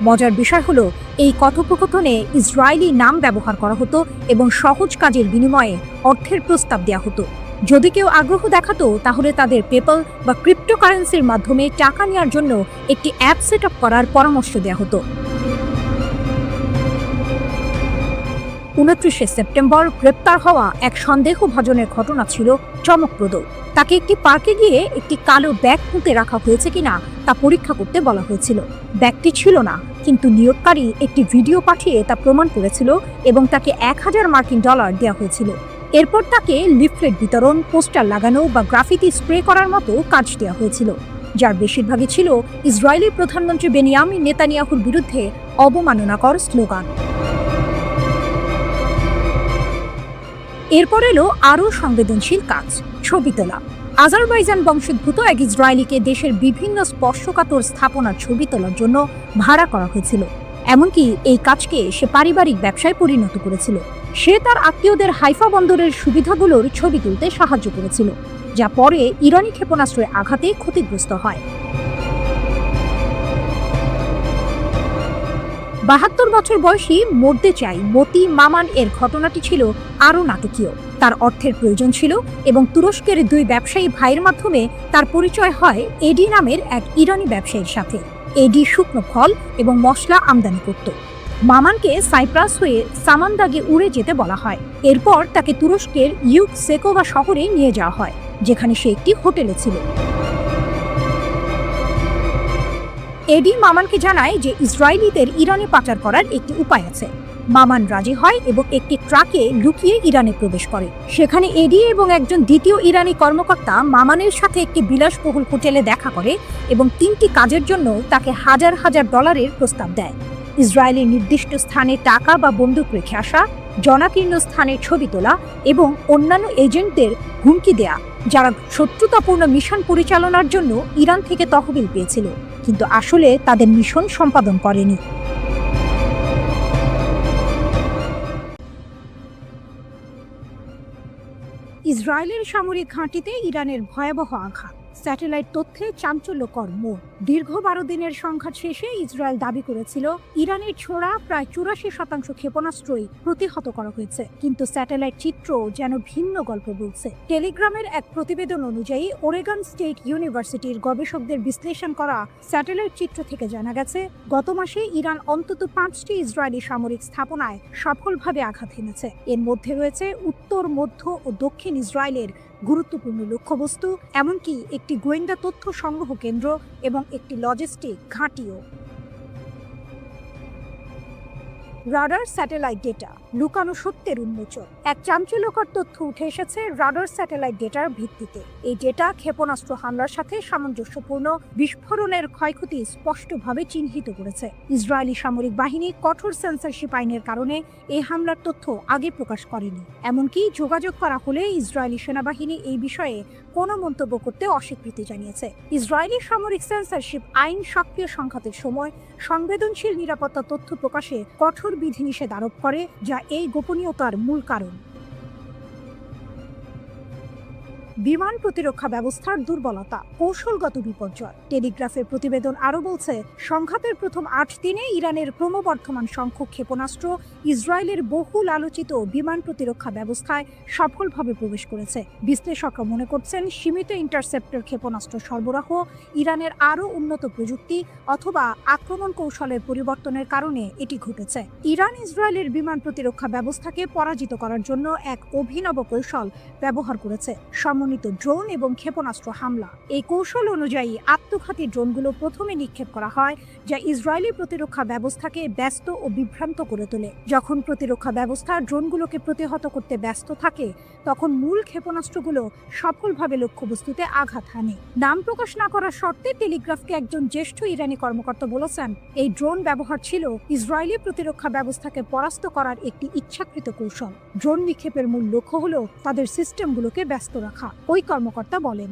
মজার বিষয় হলো, এই কথোপকথনে ইসরায়েলি নাম ব্যবহার করা হতো এবং সহজ কাজের বিনিময়ে অর্থের প্রস্তাব দেওয়া হতো। যদি কেউ আগ্রহ দেখাতো, তাহলে তাদের পেপ্যাল বা ক্রিপ্টোকারেন্সির মাধ্যমে টাকা নেওয়ার জন্য একটি অ্যাপ সেট আপ করার পরামর্শ দেওয়া হতো। 29 সেপ্টেম্বর গ্রেপ্তার হওয়া এক সন্দেহভাজনের ঘটনা ছিল চমকপ্রদ। তাকে একটি পার্কে গিয়ে একটি কালো ব্যাগ পুঁতে রাখা হয়েছে কিনা তা পরীক্ষা করতে বলা হয়েছিল। ব্যাগটি ছিল না, কিন্তু নিয়োগকারী একটি ভিডিও পাঠিয়ে তা প্রমাণ করেছিল এবং তাকে 1000 মার্কিন ডলার দেওয়া হয়েছিল। এরপর তাকে লিফলেট বিতরণ, পোস্টার লাগানো বা গ্রাফিতি স্প্রে করার মতো কাজ দেওয়া হয়েছিল। যার বেশিরভাগই ছিল ইসরায়েলি প্রধানমন্ত্রী বেনিয়ামিন নেতানিয়াহুর বিরুদ্ধে অবমাননাকর স্লোগান। এরপর এলো আরও সংবেদনশীল কাজ, ছবি তোলা। আজারবাইজান বংশোদ্ভূত এক ইসরায়েলিকে দেশের বিভিন্ন স্পর্শকাতর স্থাপনার ছবি তোলার জন্য ভাড়া করা হয়েছিল। এমনকি এই কাজকে সে পারিবারিক ব্যবসায় পরিণত করেছিল। সে তার আত্মীয়দের হাইফা বন্দরের সুবিধাগুলোর ছবি তুলতে সাহায্য করেছিল, যা পরে ইরানি ক্ষেপণাস্ত্রের আঘাতে ক্ষতিগ্রস্ত হয়। ৭২ বছর বয়সী মরতে চাই মতি মামান এর ঘটনাটি ছিল আরও নাটকীয়। তার অর্থের প্রয়োজন ছিল এবং তুরস্কের ২ ব্যবসায়ী ভাইয়ের মাধ্যমে তার পরিচয় হয় এডি নামের এক ইরানি ব্যবসায়ীর সাথে। এডি শুকনো ফল এবং মশলা আমদানি করত। মামানকে সাইপ্রাস হয়ে সামান্দাগে উড়ে যেতে বলা হয়। এরপর তাকে তুরস্কের ইউকসেকোভা শহরে নিয়ে যাওয়া হয়, যেখানে সে একটি হোটেলে ছিল। এডি মামানকে জানায় যে ইসরায়েলিদের ইরানে পাচার করার একটি উপায় আছে। মামান রাজি হয় এবং একটি ট্রাকে লুকিয়ে ইরানে প্রবেশ করে। সেখানে এডি এবং একজন দ্বিতীয় ইরানি কর্মকর্তা মামানের সাথে একটি বিলাসবহুল হোটেলে দেখা করে এবং 3টি কাজের জন্য তাকে হাজার হাজার ডলারের প্রস্তাব দেয়। ইসরায়েলের নির্দিষ্ট স্থানে টাকা বা বন্দুক রেখে আসা, জনাকীর্ণ স্থানের ছবি তোলা এবং অন্যান্য এজেন্টদের হুমকি দেয়া, যারা শত্রুতাপূর্ণ মিশন পরিচালনার জন্য ইরান থেকে তহবিল পেয়েছিল কিন্তু আসলে তাদের মিশন সম্পাদন করেনি। ইসরায়েলের সামরিক ঘাঁটিতে ইরানের ভয়াবহ আঘাত, স্যাটেলাইট তথ্যে চাঞ্চল্যকর মোড়। দীর্ঘ 12 দিনের সংঘাত শেষে ইসরায়েল দাবি করেছিল ইরানের ছোড়া প্রায় 84% ক্ষেপণাস্ত্রই প্রতিহত করা হয়েছে, কিন্তু স্যাটেলাইট চিত্র যেন ভিন্ন গল্প বলছে। টেলিগ্রামের এক প্রতিবেদন অনুযায়ী ওরেগন স্টেট ইউনিভার্সিটির গবেষকদের বিশ্লেষণ করা স্যাটেলাইট চিত্র থেকে জানা গেছে গত মাসে ইরান অন্তত 5টি ইসরায়েলি সামরিক স্থাপনায় সফলভাবে আঘাত হেনেছে। এর মধ্যে রয়েছে উত্তর, মধ্য ও দক্ষিণ ইসরায়েলের গুরুত্বপূর্ণ লক্ষ্যবস্তু, এমনকি একটি গোয়েন্দা তথ্য সংগ্রহ কেন্দ্র এবং একটি লজিস্টিক ঘাঁটিও। রাডার স্যাটেলাইট ডেটা, লুকানো সত্যের উন্মোচন। এক চাঞ্চল্যকর তথ্য উঠে এসেছে রাডার স্যাটেলাইট ডেটার ভিত্তিতে। এই ডেটা ক্ষেপণাস্ত্র হামলার সাথে সামঞ্জস্যপূর্ণ বিস্ফোরণের ক্ষয়ক্ষতি স্পষ্টভাবে চিহ্নিত করেছে। ইসরায়েলি সামরিক বাহিনী কঠোর সেন্সরশিপ আইনের কারণে এই হামলার তথ্য আগে প্রকাশ করেনি। এমনকি যোগাযোগ করা হলে ইসরায়েলি সেনাবাহিনী এই বিষয়ে কোনো মন্তব্য করতে অস্বীকৃতি জানিয়েছে। ইসরায়েলি সামরিক সেন্সরশিপ আইন সক্রিয় সংঘাতের সময় সংবেদনশীল নিরাপত্তা তথ্য প্রকাশে কঠোর বিধিনিষেধ আরোপ করে, যা এই গোপনীয়তার মূল কারণ। বিমান প্রতিরক্ষা ব্যবস্থার দুর্বলতা, কৌশলগত বিপর্যয়। টেলিগ্রাফের প্রতিবেদন আরও বলছে, সংঘাতের প্রথম 8 দিনে ইরানের ক্রমবর্ধমান সংখ্যক ক্ষেপণাস্ত্র ইসরায়েলের বহুল আলোচিত বিমান প্রতিরক্ষা ব্যবস্থায় সফলভাবে প্রবেশ করেছে। বিশ্লেষকরা মনে করছেন সীমিত ইন্টারসেপ্টর ক্ষেপণাস্ত্র সরবরাহ, ইরানের আরও উন্নত প্রযুক্তি অথবা আক্রমণ কৌশলের পরিবর্তনের কারণে এটি ঘটেছে। ইরান ইসরায়েলের বিমান প্রতিরক্ষা ব্যবস্থাকে পরাজিত করার জন্য এক অভিনব কৌশল ব্যবহার করেছে, সমন্বিত ড্রোন এবং ক্ষেপণাস্ত্র হামলা। এই কৌশল অনুযায়ী আত্মঘাতী ড্রোনগুলো প্রথমে নিক্ষেপ করা হয়, যা ইসরায়েলি প্রতিরক্ষা ব্যবস্থাকে ব্যস্ত ও বিভ্রান্ত করে তোলে। যখন প্রতিরক্ষা ব্যবস্থা ড্রোনগুলোকে প্রতিহত করতে ব্যস্ত থাকে, তখন মূল ক্ষেপণাস্ত্রগুলো সফলভাবে লক্ষ্যবস্তুতে আঘাত হানে। নাম প্রকাশ না করার শর্তে টেলিগ্রাফকে একজন জ্যেষ্ঠ ইরানি কর্মকর্তা বলেছেন, এই ড্রোন ব্যবহার ছিল ইসরায়েলি প্রতিরক্ষা ব্যবস্থাকে পরাস্ত করার একটি ইচ্ছাকৃত কৌশল। ড্রোন নিক্ষেপের মূল লক্ষ্য হলো তাদের সিস্টেমগুলোকে ব্যস্ত রাখা, ওই কর্মকর্তা বলেন।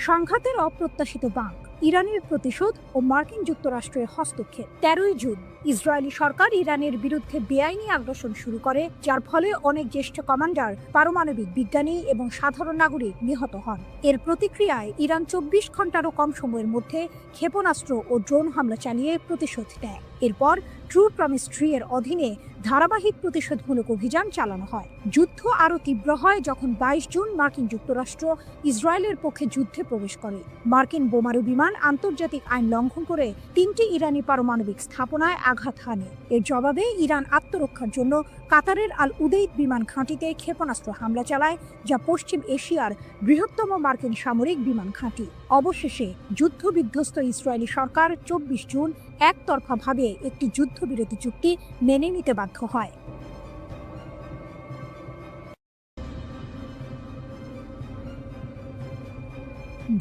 সংঘাতের অপ্রত্যাশিত বাঁক, ইরানের প্রতিশোধ ও মার্কিন যুক্তরাষ্ট্রের হস্তক্ষেপ। 13ই জুন ইসরায়েলি সরকার ইরানের বিরুদ্ধে বেআইনি আগ্রাসন শুরু করে, যার ফলে অনেক জ্যেষ্ঠ কমান্ডার, পারমাণবিক বিজ্ঞানী এবং সাধারণ নাগরিক নিহত হন। এর প্রতিক্রিয়ায় ইরান 24 ঘন্টারও কম সময়ের মধ্যে ক্ষেপণাস্ত্র ও ড্রোন হামলা চালিয়ে প্রতিশোধ নেয়। এরপর ট্রু প্রমিস 3 এর অধীনে ধারাবাহিক প্রতিশোধমূলক অভিযান চালানো হয়। যুদ্ধ আরও তীব্র হয় যখন 22 জুন মার্কিন যুক্তরাষ্ট্র ইসরায়েলের পক্ষে যুদ্ধে প্রবেশ করে। মার্কিন বোমারু বিমান আন্তর্জাতিক আইন লঙ্ঘন করে 3টি ইরানি পারমাণবিক স্থাপনায় আঘাত হানে। এর জবাবে ইরান আত্মরক্ষার জন্য কাতারের আল উদেইদ বিমান ঘাঁটিতে ক্ষেপণাস্ত্র হামলা চালায়, যা পশ্চিম এশিয়ার বৃহত্তম মার্কিন সামরিক বিমান ঘাঁটি। অবশেষে যুদ্ধবিধ্বস্ত ইসরায়েলি সরকার 24 জুন একতরফাভাবে একটি যুদ্ধবিরতি চুক্তি মেনে নিতে বাধ্য হয়।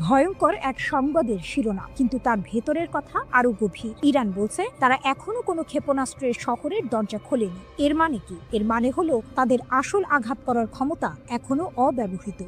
ভয়ঙ্কর এক সংবাদের শিরোনাম, কিন্তু তার ভেতরের কথা আরো গভীর। ইরান বলছে তারা এখনো কোনো ক্ষেপণাস্ত্রের শহরের দরজা খোলেনি। এর মানে কি? এর মানে হলো তাদের আসল আঘাত করার ক্ষমতা এখনো অব্যবহৃত।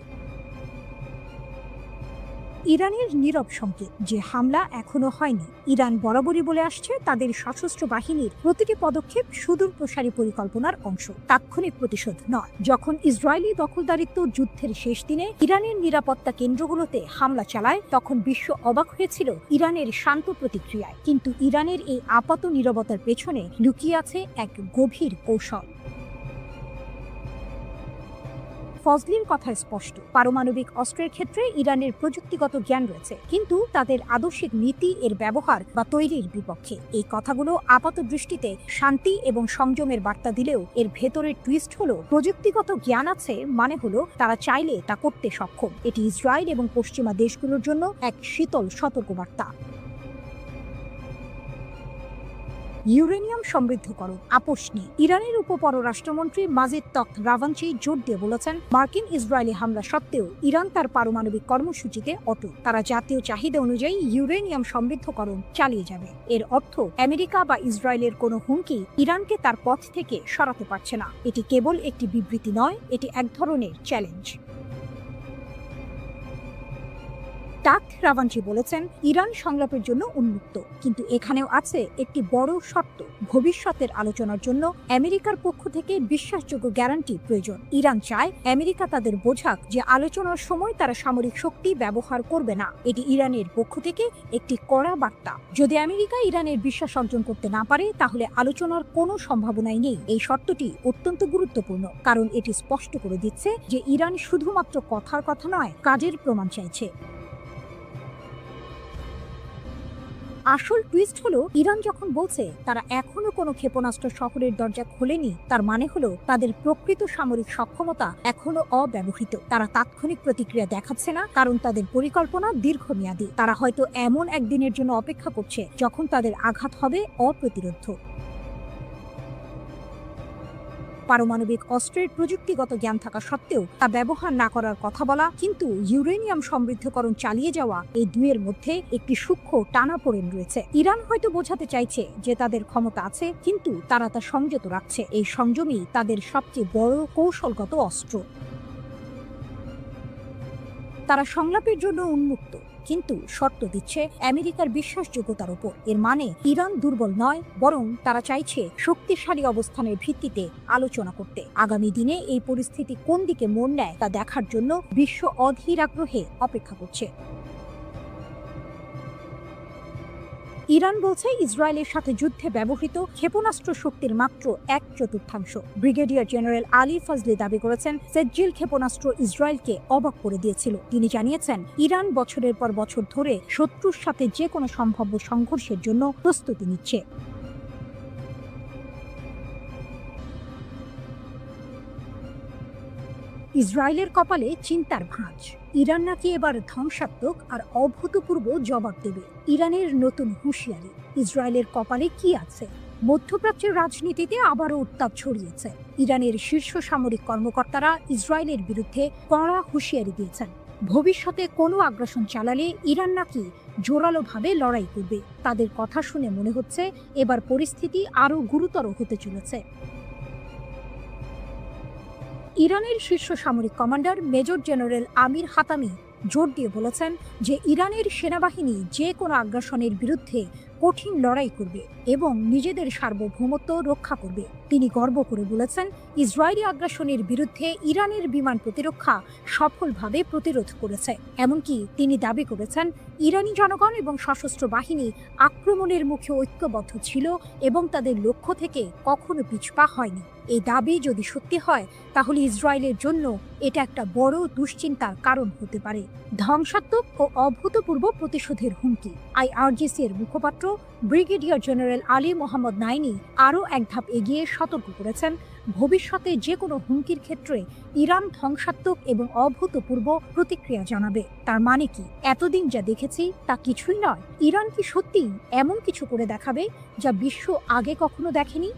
ইরানের নীরব সংকেত যে হামলা এখনো হয়নি। ইরান বরাবরই বলে আসছে তাদের সশস্ত্র বাহিনীর প্রতিটি পদক্ষেপ সুদূর প্রসারী পরিকল্পনার অংশ, তাৎক্ষণিক প্রতিশোধ নয়। যখন ইসরায়েলি দখলদারিত্ব যুদ্ধের শেষ দিনে ইরানের নিরাপত্তা কেন্দ্রগুলোতে হামলা চালায়, তখন বিশ্ব অবাক হয়েছিল ইরানের শান্ত প্রতিক্রিয়ায়। কিন্তু ইরানের এই আপাত নীরবতার পেছনে লুকিয়ে আছে এক গভীর কৌশল। ফজলির কথা স্পষ্ট, পারমাণবিক অস্ত্রের ক্ষেত্রে ইরানের প্রযুক্তিগত জ্ঞান রয়েছে, কিন্তু তাদের আদর্শিক নীতি এর ব্যবহার বা তৈরির বিপক্ষে। এই কথাগুলো আপাত দৃষ্টিতে শান্তি এবং সংযমের বার্তা দিলেও এর ভেতরের টুইস্ট হলো প্রযুক্তিগত জ্ঞান আছে মানে হলো তারা চাইলে তা করতে সক্ষম। এটি ইসরায়েল এবং পশ্চিমা দেশগুলোর জন্য এক শীতল সতর্কবার্তা। ইউরেনিয়াম সমৃদ্ধকরণ আপোষ নেই। ইরানের উপপররাষ্ট্রমন্ত্রী মাজিদ তখত রাভাঞ্চি জোর দিয়ে বলেছেন, মার্কিন ইসরায়েলি হামলা সত্ত্বেও ইরান তার পারমাণবিক কর্মসূচিতে অটল। তারা জাতীয় চাহিদা অনুযায়ী ইউরেনিয়াম সমৃদ্ধকরণ চালিয়ে যাবে। এর অর্থ আমেরিকা বা ইসরায়েলের কোনো হুমকি ইরানকে তার পথ থেকে সরাতে পারছে না। এটি কেবল একটি বিবৃতি নয়, এটি এক ধরনের চ্যালেঞ্জ। তখত রাভাঞ্চি বলেছেন, ইরান সংলাপের জন্য উন্মুক্ত, কিন্তু এখানেও আছে একটি বড় শর্ত। ভবিষ্যতের আলোচনার জন্য আমেরিকার পক্ষ থেকে বিশ্বাসযোগ্য গ্যারান্টি প্রয়োজন। ইরান চায় আমেরিকা তাদের বোঝাক যে আলোচনার সময় তারা সামরিক শক্তি ব্যবহার করবে না। এটি ইরানের পক্ষ থেকে একটি কড়া বার্তা। যদি আমেরিকা ইরানের বিশ্বাস অর্জন করতে না পারে, তাহলে আলোচনার কোনো সম্ভাবনাই নেই। এই শর্তটি অত্যন্ত গুরুত্বপূর্ণ, কারণ এটি স্পষ্ট করে দিচ্ছে যে ইরান শুধুমাত্র কথার কথা নয়, কাজের প্রমাণ চাইছে। আসল টুইস্ট হলো, ইরান যখন বলছে তারা এখনো কোনো ক্ষেপণাস্ত্র শহরের দরজা খোলেনি, তার মানে হলো তাদের প্রকৃত সামরিক সক্ষমতা এখনো অব্যবহৃত। তারা তাৎক্ষণিক প্রতিক্রিয়া দেখাচ্ছে না, কারণ তাদের পরিকল্পনা দীর্ঘমেয়াদী। তারা হয়তো এমন একদিনের জন্য অপেক্ষা করছে যখন তাদের আঘাত হবে অপ্রতিরোধ্য। পারমাণবিক অস্ত্রের প্রযুক্তিগত জ্ঞান থাকা সত্ত্বেও তা ব্যবহার না করার কথা বলা, কিন্তু ইউরেনিয়াম সমৃদ্ধকরণ চালিয়ে যাওয়া, এই দুয়ের মধ্যে একটি সূক্ষ্ম টানাপোড়েন রয়েছে। ইরান হয়তো বোঝাতে চাইছে যে তাদের ক্ষমতা আছে, কিন্তু তারা তা সংযত রাখছে। এই সংযমই তাদের সবচেয়ে বড় কৌশলগত অস্ত্র। তারা সংলাপের জন্য উন্মুক্ত, কিন্তু শর্ত দিচ্ছে আমেরিকার বিশ্বাসযোগ্যতার উপর। এর মানে ইরান দুর্বল নয়, বরং তারা চাইছে শক্তিশালী অবস্থানের ভিত্তিতে আলোচনা করতে। আগামী দিনে এই পরিস্থিতি কোন দিকে মোড় নেয় তা দেখার জন্য বিশ্ব অধীর আগ্রহে অপেক্ষা করছে। ইরান বলছে ইসরায়েলের সাথে যুদ্ধে ব্যবহৃত ক্ষেপণাস্ত্র শক্তির মাত্র 1/4। ব্রিগেডিয়ার জেনারেল আলী ফজলি দাবি করেছেন, সেজ্জিল ক্ষেপণাস্ত্র ইসরায়েলকে অবাক করে দিয়েছিল। তিনি জানিয়েছেন, ইরান বছরের পর বছর ধরে শত্রুর সাথে যে কোনো সম্ভাব্য সংঘর্ষের জন্য প্রস্তুতি নিচ্ছে। ইসরায়েলের কপালে চিন্তার ভাঁজ। ইরান নাকি এবার ধ্বংসাত্মক আর অভূতপূর্ব জবাব দেবে। ইরানের নতুন হুঁশিয়ারি। ইসরায়েলের কপালে কি আছে? মধ্যপ্রাচ্যের রাজনীতিতে আবারও উত্তাপ ছড়িয়েছে। ইরানের শীর্ষ সামরিক কর্মকর্তারা ইসরায়েলের বিরুদ্ধে কড়া হুঁশিয়ারি দিয়েছেন। ভবিষ্যতে কোনো আগ্রাসন চালালে ইরান নাকি জোরালোভাবে লড়াই করবে। তাদের কথা শুনে মনে হচ্ছে এবার পরিস্থিতি আরও গুরুতর হতে চলেছে। ইরানের শীর্ষ সামরিক কমান্ডার মেজর জেনারেল আমির হাতামি জোর দিয়ে বলেছেন যে ইরানের সেনাবাহিনী যে কোনো আগ্রাসনের বিরুদ্ধে কঠিন লড়াই করবে এবং নিজেদের সার্বভৌমত্ব রক্ষা করবে। তিনি গর্ব করে বলেছেন, ইসরায়েলি আগ্রাসনের বিরুদ্ধে ইরানের বিমান প্রতিরক্ষা সফলভাবে প্রতিরোধ করেছে। এমনকি তিনি দাবি করেছেন, ইরানি জনগণ এবং সশস্ত্র বাহিনী আক্রমণের মুখে ঐক্যবদ্ধ ছিল এবং তাদের লক্ষ্য থেকে কখনো পিছপা হয়নি। এই দাবি যদি সত্যি হয়, তাহলে ইসরায়েলের জন্য এটা একটা বড় দুশ্চিন্তার কারণ হতে পারে। ধ্বংসাত্মক ও অভূতপূর্ব প্রতিশোধের হুমকি। আইআরজিসি এর মুখপাত্র ব্রিগেডিয়ার জেনারেল আলী মোহাম্মদ নাইনি আরও এক ধাপ এগিয়ে সতর্ক করেছেন, ভবিষ্যতে যে কোনো হুমকির ক্ষেত্রে ইরান ধ্বংসাত্মক এবং অভূতপূর্ব প্রতিক্রিয়া জানাবে। তার মানে কি? এতদিন যা দেখেছি তা কিছুই নয়। ইরান কি সত্যিই এমন কিছু করে দেখাবে যা বিশ্ব আগে কখনো দেখেনি?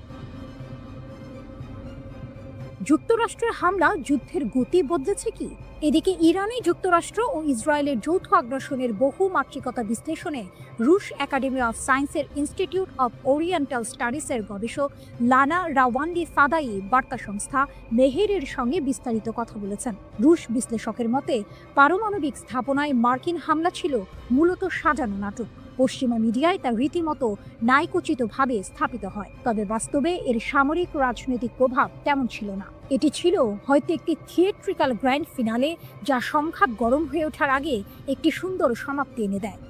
যুক্তরাষ্ট্রের হামলা যুদ্ধের গতি বদলেছে কি? এদিকে ইরানে যুক্তরাষ্ট্র ও ইসরায়েলের যৌথ আগ্রাসনের বহুমাত্রিকতা বিশ্লেষণে রুশ একাডেমি অফ সায়েন্সের ইনস্টিটিউট অব ওরিয়েন্টাল স্টাডিজের গবেষক লানা রাওয়ান্ডি ফাদাই বার্তা সংস্থা মেহেরের সঙ্গে বিস্তারিত কথা বলেছেন। রুশ বিশ্লেষকের মতে পারমাণবিক স্থাপনায় মার্কিন হামলা ছিল মূলত সাজানো নাটক। পশ্চিমা মিডিয়ায় তা রীতিমতো ন্যায়কোচিতভাবে স্থাপিত হয়, তবে বাস্তবে এর সামরিক রাজনৈতিক প্রভাব তেমন ছিল না। এটি ছিল হয়তো একটি থিয়েট্রিক্যাল গ্র্যান্ড ফিনালে, যা সংঘাত গরম হয়ে ওঠার আগে একটি সুন্দর সমাপ্তি এনে দেয়।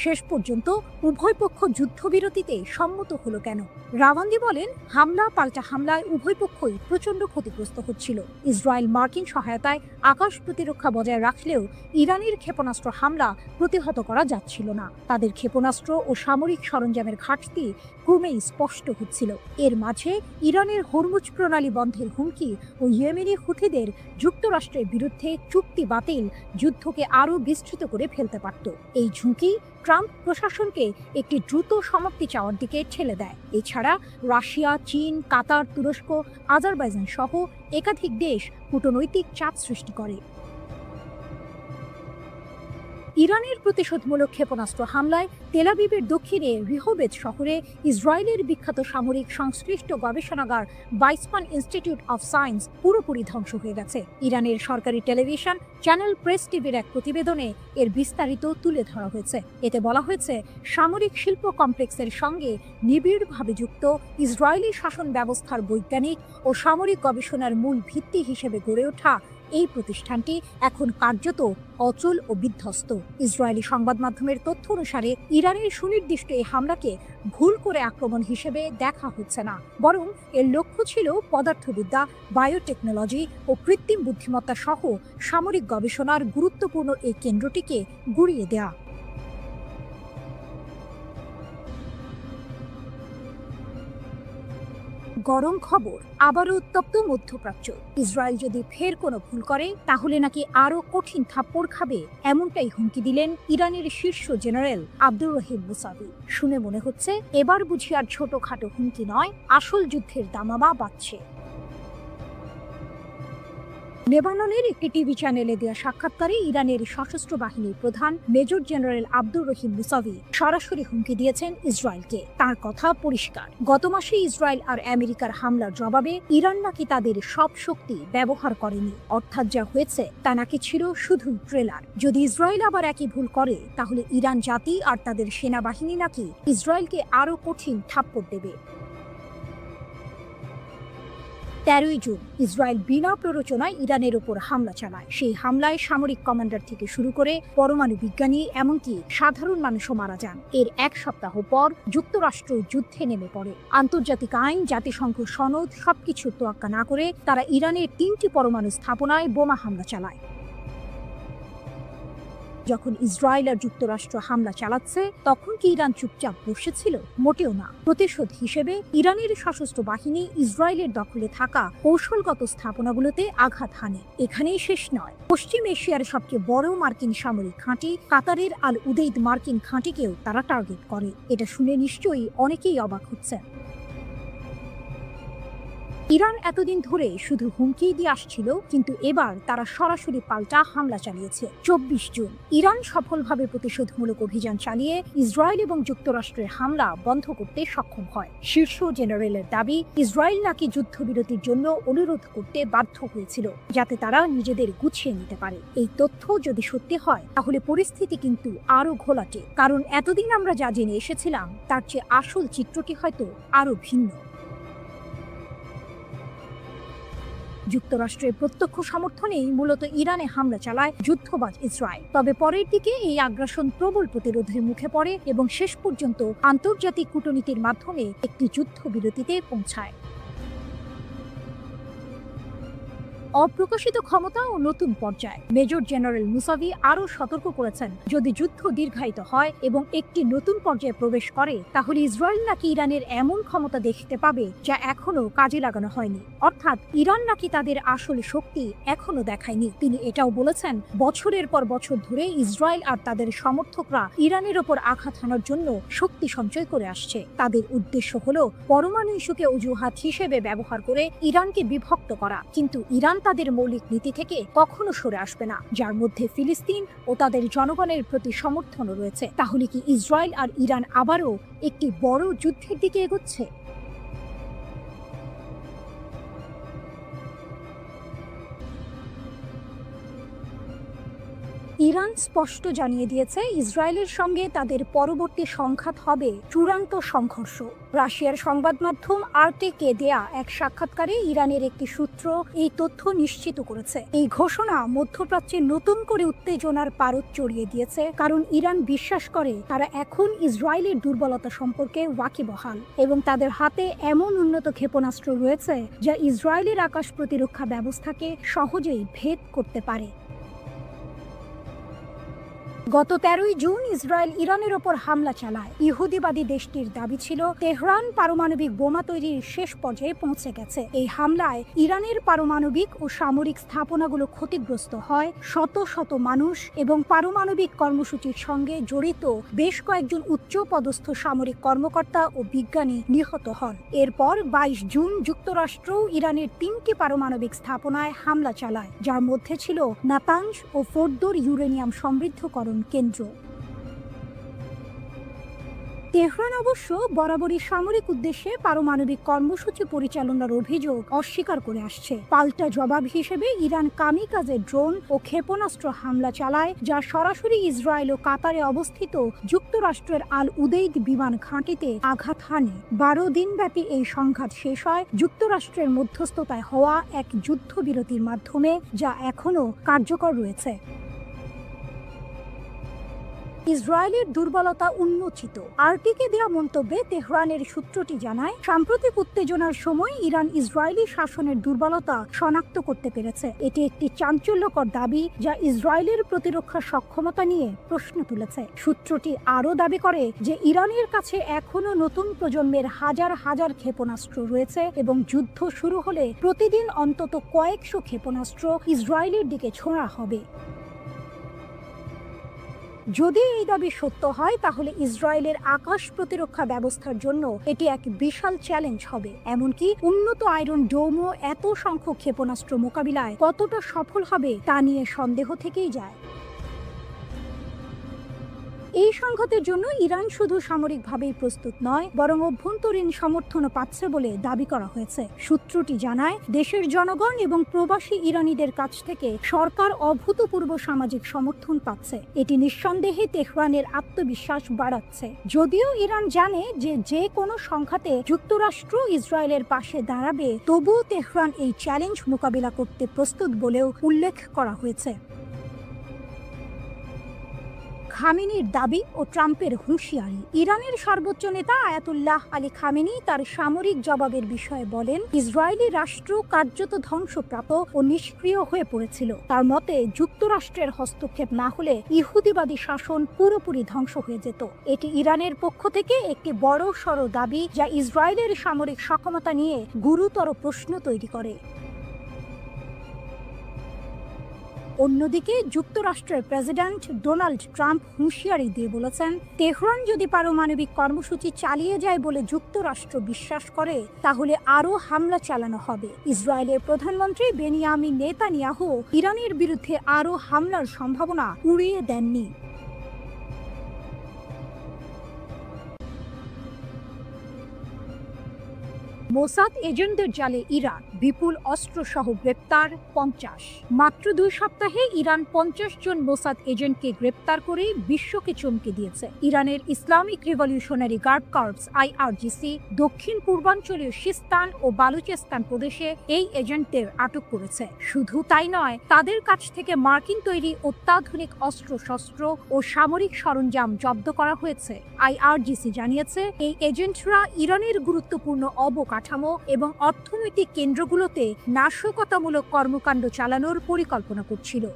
শেষ পর্যন্ত উভয় পক্ষ যুদ্ধবিরতিতে সম্মত হলো কেন? রাওয়ান্দি বলেন, হামলা পাল্টা হামলায় উভয় পক্ষই প্রচণ্ড ক্ষতিগ্রস্ত হচ্ছিল। ইসরায়েল মার্কিন সহায়তায় আকাশ প্রতিরক্ষা বজায় রাখলেও ইরানের ক্ষেপণাস্ত্র হামলা প্রতিহত করা যাচ্ছিল না। তাদের ক্ষেপণাস্ত্র ও সামরিক সরঞ্জামের ঘাটতি ক্রমেই স্পষ্ট হচ্ছিল। এর মাঝে ইরানের হরমুজ প্রণালী বন্ধের হুমকি ও ইয়েমেনি হুথিদের যুক্তরাষ্ট্রের বিরুদ্ধে চুক্তি বাতিল যুদ্ধকে আরও বিস্তৃত করে ফেলতে পারত। এই ঝুঁকি ট্রাম্প প্রশাসনকে একটি দ্রুত সমাপ্তি চাওয়ার দিকে ঠেলে দেয়। এছাড়া রাশিয়া, চীন, কাতার, তুরস্ক, আজারবাইজান সহ একাধিক দেশ কূটনৈতিক চাপ সৃষ্টি করে। ইরানের প্রতিশোধমূলক ক্ষেপণাস্ত্র হামলায় তেল আবিবের দক্ষিণে রিহোবেদ শহরে ইসরায়েলের বিখ্যাত সামরিক সংশ্লিষ্ট গবেষণাগার বাইসমান ইনস্টিটিউট অফ সায়েন্স পুরোপুরি ধ্বংস হয়ে গেছে। ইরানের সরকারি টেলিভিশন চ্যানেল প্রেস টিভির এক প্রতিবেদনে এর বিস্তারিত তুলে ধরা হয়েছে। এতে বলা হয়েছে, সামরিক শিল্প কমপ্লেক্সের সঙ্গে নিবিড়ভাবে যুক্ত ইসরায়েলি শাসন ব্যবস্থার বৈজ্ঞানিক ও সামরিক গবেষণার মূল ভিত্তি হিসেবে গড়ে ওঠা এই প্রতিষ্ঠানটি এখন কার্যত অচল ও বিধ্বস্ত। ইসরায়েলি সংবাদ মাধ্যমের তথ্য অনুসারে ইরানের সুনির্দিষ্ট এই হামলাকে ভুল করে আক্রমণ হিসেবে দেখা হচ্ছে না, বরং এর লক্ষ্য ছিল পদার্থবিদ্যা, বায়োটেকনোলজি ও কৃত্রিম বুদ্ধিমত্তা সহ সামরিক গবেষণার গুরুত্বপূর্ণ এই কেন্দ্রটিকে গুঁড়িয়ে দেয়া। গরম খবর, আবারও উত্তপ্ত মধ্যপ্রাচ্য। ইসরায়েল যদি ফের কোনো ভুল করে তাহলে নাকি আরও কঠিন থাপ্পড় খাবে, এমনটাই হুমকি দিলেন ইরানের শীর্ষ জেনারেল আব্দুর রহিম মুসাভি। শুনে মনে হচ্ছে এবার বুঝি আর ছোটখাটো হুমকি নয়, আসল যুদ্ধের দামামা বাজছে। লেবাননের একটি টিভি চ্যানেলে দেওয়া সাক্ষাৎকারে ইরানের সশস্ত্র বাহিনীর প্রধান major general Abdur Rahim Musavi সরাসরি হুমকি দিয়েছেন ইসরায়েলকে। তার কথা পরিষ্কার, গত মাসে ইসরায়েল আর আমেরিকার হামলার জবাবে ইরান নাকি তাদের সব শক্তি ব্যবহার করেনি, অর্থাৎ যা হয়েছে তা নাকি ছিল শুধু ট্রেলার। যদি ইসরায়েল আবার একই ভুল করে তাহলে ইরান জাতি আর তাদের সেনাবাহিনী নাকি ইসরায়েলকে আরও কঠিন থাপ্পড় দেবে। 13 জুন ইসরায়েল বিনা প্ররোচনায় ইরানের উপর হামলা চালায়। সেই হামলায় সামরিক কমান্ডার থেকে শুরু করে পরমাণু বিজ্ঞানী, এমনকি সাধারণ মানুষও মারা যান। এর এক সপ্তাহ পর যুক্তরাষ্ট্র যুদ্ধে নেমে পড়ে। আন্তর্জাতিক আইন, জাতিসংঘ সনদ সবকিছু তোয়াক্কা না করে তারা ইরানের 3টি পরমাণু স্থাপনায় বোমা হামলা চালায়। যখন ইসরায়েল আর যুক্তরাষ্ট্র হামলা চালাচ্ছে তখন কি ইরান চুপচাপ বসেছিল? মোটেও না। প্রতিশোধ হিসেবে ইরানের সশস্ত্র বাহিনী ইসরায়েলের দখলে থাকা কৌশলগত স্থাপনাগুলোতে আঘাত হানে। এখানেই শেষ নয়, পশ্চিম এশিয়ার সবচেয়ে বড় মার্কিন সামরিক ঘাঁটি কাতারের আল উদেইদ মার্কিন ঘাঁটিকেও তারা টার্গেট করে। এটা শুনে নিশ্চয়ই অনেকেই অবাক হচ্ছেন। ইরান এতদিন ধরে শুধু হুমকি দিয়ে আসছিল, কিন্তু এবার তারা সরাসরি পাল্টা হামলা চালিয়েছে। 24 জুন ইরান সফলভাবে প্রতিশোধমূলক অভিযান চালিয়ে ইসরায়েল এবং যুক্তরাষ্ট্রের হামলা বন্ধ করতে সক্ষম হয়। শীর্ষ জেনারেলের দাবি, ইসরায়েল নাকি যুদ্ধবিরতির জন্য অনুরোধ করতে বাধ্য হয়েছিল যাতে তারা নিজেদের গুছিয়ে নিতে পারে। এই তথ্য যদি সত্যি হয় তাহলে পরিস্থিতি কিন্তু আরো ঘোলাটে, কারণ এতদিন আমরা যা জেনে এসেছিলাম তার চেয়ে আসল চিত্রটি হয়তো আরো ভিন্ন। যুক্তরাষ্ট্রের প্রত্যক্ষ সমর্থনেই মূলত ইরানে হামলা চালায় যুদ্ধবাজ ইসরায়েল। তবে পরের দিকে এই আগ্রাসন প্রবল প্রতিরোধের মুখে পড়ে এবং শেষ পর্যন্ত আন্তর্জাতিক কূটনীতির মাধ্যমে একটি যুদ্ধবিরতিতে পৌঁছায়। অপ্রকাশিত ক্ষমতা ও নতুন পর্যায়। মেজর জেনারেল মুসাভি আরও সতর্ক করেছেন, যদি যুদ্ধ দীর্ঘায়িত হয় এবং একটি নতুন পর্যায়ে প্রবেশ করে, তাহলে ইসরায়েল নাকি ইরানের এমন ক্ষমতা দেখতে পাবে যা এখনো কাজে লাগানো হয়নি। অর্থাৎ ইরান নাকি তাদের আসল শক্তি এখনো দেখায়নি। তিনি এটাও বলেছেন, বছরের পর বছর ধরে ইসরায়েল আর তাদের সমর্থকরা ইরানের ওপর আঘাত হানার জন্য শক্তি সঞ্চয় করে আসছে। তাদের উদ্দেশ্য হলো পরমাণু ইস্যুকে অজুহাত হিসেবে ব্যবহার করে ইরানকে বিভক্ত করা। কিন্তু ইরান তাদের মৌলিক নীতি থেকে কখনো সরে আসবে না, যার মধ্যে ফিলিস্তিন ও তাদের জনগণের প্রতি সমর্থনও রয়েছে। তাহলে কি ইসরায়েল আর ইরান আবারও একটি বড় যুদ্ধের দিকে এগোচ্ছে? ইরান স্পষ্ট জানিয়ে দিয়েছে, ইসরায়েলের সঙ্গে তাদের পরবর্তী সংঘাত হবে চূড়ান্ত সংঘর্ষ। রাশিয়ার সংবাদ মাধ্যম আরটিকে দেয়া এক সাক্ষাৎকারে ইরানের একটি সূত্র এই তথ্য নিশ্চিত করেছে। এই ঘোষণা মধ্যপ্রাচ্যে নতুন করে উত্তেজনার পারদ চড়িয়ে দিয়েছে, কারণ ইরান বিশ্বাস করে তারা এখন ইসরায়েলের দুর্বলতা সম্পর্কে ওয়াকিবহাল এবং তাদের হাতে এমন উন্নত ক্ষেপণাস্ত্র রয়েছে যা ইসরায়েলের আকাশ প্রতিরক্ষা ব্যবস্থাকে সহজেই ভেদ করতে পারে। গত 13ই জুন ইসরায়েল ইরানের ওপর হামলা চালায়। ইহুদিবাদী দেশটির দাবি ছিল তেহরান পারমাণবিক বোমা তৈরির শেষ পর্যায়ে পৌঁছে গেছে। এই হামলায় ইরানের পারমাণবিক ও সামরিক স্থাপনাগুলো ক্ষতিগ্রস্ত হয়, শত শত মানুষ এবং পারমাণবিক কর্মসূচির সঙ্গে জড়িত বেশ কয়েকজন উচ্চ পদস্থ সামরিক কর্মকর্তা ও বিজ্ঞানী নিহত হন। এরপর 22 জুন যুক্তরাষ্ট্র ইরানের 3টি পারমাণবিক স্থাপনায় হামলা চালায়, যার মধ্যে ছিল নাতাঞ্জ ও ফোর্দোর ইউরেনিয়াম সমৃদ্ধকরণ কেন্দ্র। তেহরান অবশ্য বরাবরই সামরিক উদ্দেশ্যে পারমাণবিক কর্মসূচি পরিচালনার অভিযোগ অস্বীকার করে আসছে। পাল্টা জবাব হিসেবে ইরান কামিকাজে ড্রোন ও ক্ষেপণাস্ত্র হামলা চালায়, যা সরাসরি ইসরায়েল ও কাতারে অবস্থিত যুক্তরাষ্ট্রের আল উদেইদ বিমান ঘাঁটিতে আঘাত হানে। 12 দিনব্যাপী এই সংঘাত শেষ হয় যুক্তরাষ্ট্রের মধ্যস্থতায় হওয়া এক যুদ্ধবিরতির মাধ্যমে, যা এখনও কার্যকর রয়েছে। ইসরায়েলের দুর্বলতা উন্মোচিত। আরটিকে দেয়া মন্তব্যে তেহরানের সূত্রটি জানায়, সাম্প্রতিক উত্তেজনার সময় ইরান ইসরায়েলি শাসনের দুর্বলতা শনাক্ত করতে পেরেছে। এটি একটি চাঞ্চল্যকর দাবি যা ইসরায়েলের প্রতিরক্ষা সক্ষমতা নিয়ে প্রশ্ন তুলেছে। সূত্রটি আরও দাবি করে যে ইরানের কাছে এখনও নতুন প্রজন্মের হাজার হাজার ক্ষেপণাস্ত্র রয়েছে এবং যুদ্ধ শুরু হলে প্রতিদিন অন্তত কয়েকশো ক্ষেপণাস্ত্র ইসরায়েলের দিকে ছোঁড়া হবে। যদি এই দাবি সত্য হয়, তাহলে ইসরায়েলের আকাশ প্রতিরক্ষা ব্যবস্থার জন্য এটি এক বিশাল চ্যালেঞ্জ হবে। এমনকি উন্নত আয়রন ডোমও এত সংখ্যক ক্ষেপণাস্ত্র মোকাবিলায় কতটা সফল হবে তা নিয়ে সন্দেহ থেকেই যায়। এই সংঘাতের জন্য ইরান শুধু সামরিকভাবেই প্রস্তুত নয়, বরং অভ্যন্তরীণ সমর্থনও পাচ্ছে বলে দাবি করা হয়েছে। সূত্রটি জানায়, দেশের জনগণ এবং প্রবাসী ইরানিদের কাছ থেকে সরকার অভূতপূর্ব সামাজিক সমর্থন পাচ্ছে। এটি নিঃসন্দেহে তেহরানের আত্মবিশ্বাস বাড়াচ্ছে। যদিও ইরান জানে যে যে কোনো সংঘাতে যুক্তরাষ্ট্র ইসরায়েলের পাশে দাঁড়াবে, তবুও তেহরান এই চ্যালেঞ্জ মোকাবিলা করতে প্রস্তুত বলেও উল্লেখ করা হয়েছে। খামেনির দাবি ও ট্রাম্পের হুঁশিয়ারি। ইরানের সর্বোচ্চ নেতা আয়াতুল্লাহ আলী খামেনি তার সামরিক জবাবের বিষয়ে বলেন, ইসরায়েলি রাষ্ট্র কার্যত ধ্বংসপ্রাপ্ত ও নিষ্ক্রিয় হয়ে পড়েছিল। তার মতে, যুক্তরাষ্ট্রের হস্তক্ষেপ না হলে ইহুদিবাদী শাসন পুরোপুরি ধ্বংস হয়ে যেত। এটি ইরানের পক্ষ থেকে একটি বড় সড় দাবি, যা ইসরায়েলের সামরিক সক্ষমতা নিয়ে গুরুতর প্রশ্ন তৈরি করে। অন্যদিকে যুক্তরাষ্ট্রের প্রেসিডেন্ট ডোনাল্ড ট্রাম্প হুঁশিয়ারি দিয়ে বলেছেন, তেহরান যদি পারমাণবিক কর্মসূচি চালিয়ে যায় বলে যুক্তরাষ্ট্র বিশ্বাস করে, তাহলে আরও হামলা চালানো হবে। ইসরায়েলের প্রধানমন্ত্রী বেনিয়ামিন নেতানিয়াহু ইরানের বিরুদ্ধে আরও হামলার সম্ভাবনা উড়িয়ে দেননি। মোসাদ এজেন্টদের জালে ইরান, বিপুল অস্ত্রসহ গ্রেপ্তার 50। মাত্র 2 সপ্তাহে ইরান 50 জন মোসাদ এজেন্টকে গ্রেপ্তার করে বিশ্বকে চমকে দিয়েছে। ইরানের Islamic revolutionary guard corps IRGC দক্ষিণ পূর্বাঞ্চলীয় সিস্তান ও বালুচিস্তান প্রদেশে এই এজেন্টদের আটক করেছে। শুধু তাই নয়, তাদের কাছ থেকে মার্কিন তৈরি অত্যাধুনিক অস্ত্রশস্ত্র ও সামরিক সরঞ্জাম জব্দ করা হয়েছে। IRGC জানিয়েছে, এই এজেন্টরা ইরানের গুরুত্বপূর্ণ অবকাঠামো কাঠামো এবং অর্থনৈতিক কেন্দ্রগুলোতে নাশকতামূলক কর্মকাণ্ড চালানোর পরিকল্পনা করছিল।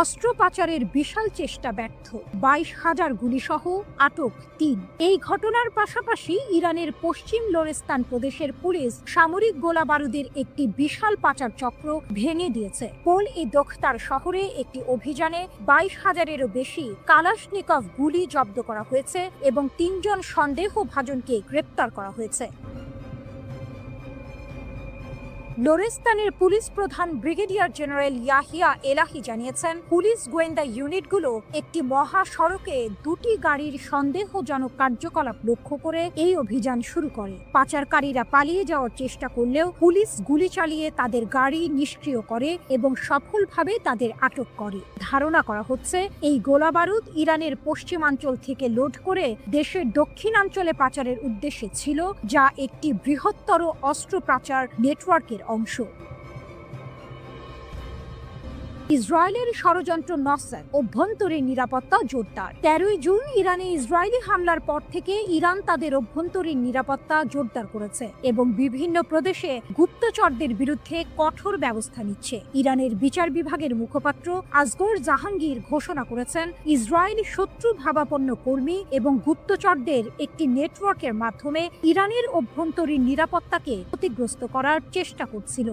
অস্ত্র পাচারের বিশাল চেষ্টা ব্যর্থ, 22,000 গুলিসহ আটক 3। এই ঘটনার পাশাপাশি ইরানের পশ্চিম লোরেস্তান প্রদেশের পুলিশ সামরিক গোলা বারুদের একটি বিশাল পাচার চক্র ভেঙে দিয়েছে। পোল-ই-দোখতার শহরে একটি অভিযানে 22,000-এরও বেশি কালাশনিকভ গুলি জব্দ করা হয়েছে এবং 3 জন সন্দেহভাজনকে গ্রেপ্তার করা হয়েছে। লোরেস্তানের পুলিশ প্রধান ব্রিগেডিয়ার জেনারেল ইয়াহিয়া এলাহি জানিয়েছেন, পুলিশ গোয়েন্দা ইউনিটগুলো একটি মহাসড়কে 2টি গাড়ির সন্দেহজনক কার্যকলাপ লক্ষ্য করে এই অভিযান শুরু করে। পাচারকারীরা পালিয়ে যাওয়ার চেষ্টা করলেও পুলিশ গুলি চালিয়ে তাদের গাড়ি নিষ্ক্রিয় করে এবং সফলভাবে তাদের আটক করে। ধারণা করা হচ্ছে এই গোলাবারুদ ইরানের পশ্চিমাঞ্চল থেকে লোড করে দেশের দক্ষিণাঞ্চলে পাচারের উদ্দেশ্যে ছিল, যা একটি বৃহত্তর অস্ত্র পাচার নেটওয়ার্কের অংশ। ইসরায়েলের ষড়যন্ত্র নসর, অভ্যন্তরীণ নিরাপত্তা জোরদার। 13 জুন ইরানে ইসরায়েলি হামলার পর থেকে ইরান তাদের অভ্যন্তরীণ নিরাপত্তা জোরদার করেছে এবং বিভিন্ন প্রদেশে গুপ্তচরদের বিরুদ্ধে কঠোর ব্যবস্থা নিচ্ছে। ইরানের বিচার বিভাগের মুখপাত্র আসগর জাহাঙ্গীর ঘোষণা করেছেন, ইসরায়েল শত্রু ভাবাপন্ন কর্মী এবং গুপ্তচরদের একটি নেটওয়ার্কের মাধ্যমে ইরানের অভ্যন্তরীণ নিরাপত্তাকে ক্ষতিগ্রস্ত করার চেষ্টা করছিল।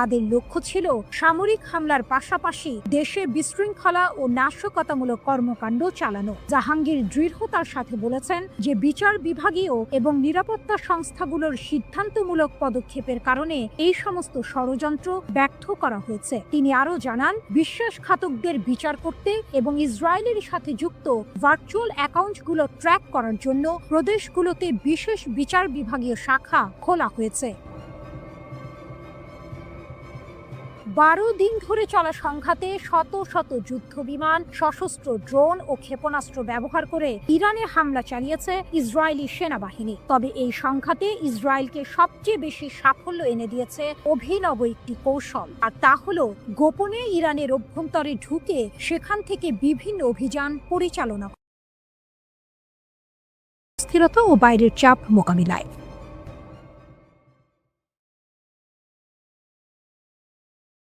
তাদের লক্ষ্য ছিল সামরিক হামলার পাশাপাশি দেশে বিশৃঙ্খলা ও নাশকতামূলক কর্মকাণ্ড চালানো। জাহাঙ্গীর দৃঢ়তার সাথে বলেছেন যে বিচার বিভাগীয় এবং নিরাপত্তা সংস্থাগুলোর সিদ্ধান্তমূলক পদক্ষেপের কারণে এই সমস্ত ষড়যন্ত্র ব্যর্থ করা হয়েছে। তিনি আরও জানান, বিশ্বাসঘাতকদের বিচার করতে এবং ইসরায়েলের সাথে যুক্ত ভার্চুয়াল অ্যাকাউন্টগুলো ট্র্যাক করার জন্য প্রদেশগুলোতে বিশেষ বিচার বিভাগীয় শাখা খোলা হয়েছে। 12 দিন ধরে চলা সংঘাতে শত শত যুদ্ধ বিমান, সশস্ত্র ড্রোন ও ক্ষেপণাস্ত্র ব্যবহার করে ইরানে হামলা চালিয়েছে ইসরায়েলি সেনাবাহিনী। তবে এই সংঘাতে ইসরায়েলকে সবচেয়ে বেশি সাফল্য এনে দিয়েছে অভিনব একটি কৌশল, আর তা হল গোপনে ইরানের অভ্যন্তরে ঢুকে সেখান থেকে বিভিন্ন অভিযান পরিচালনা, স্থিরতা ও বাইরের চাপ মোকাবিলায়।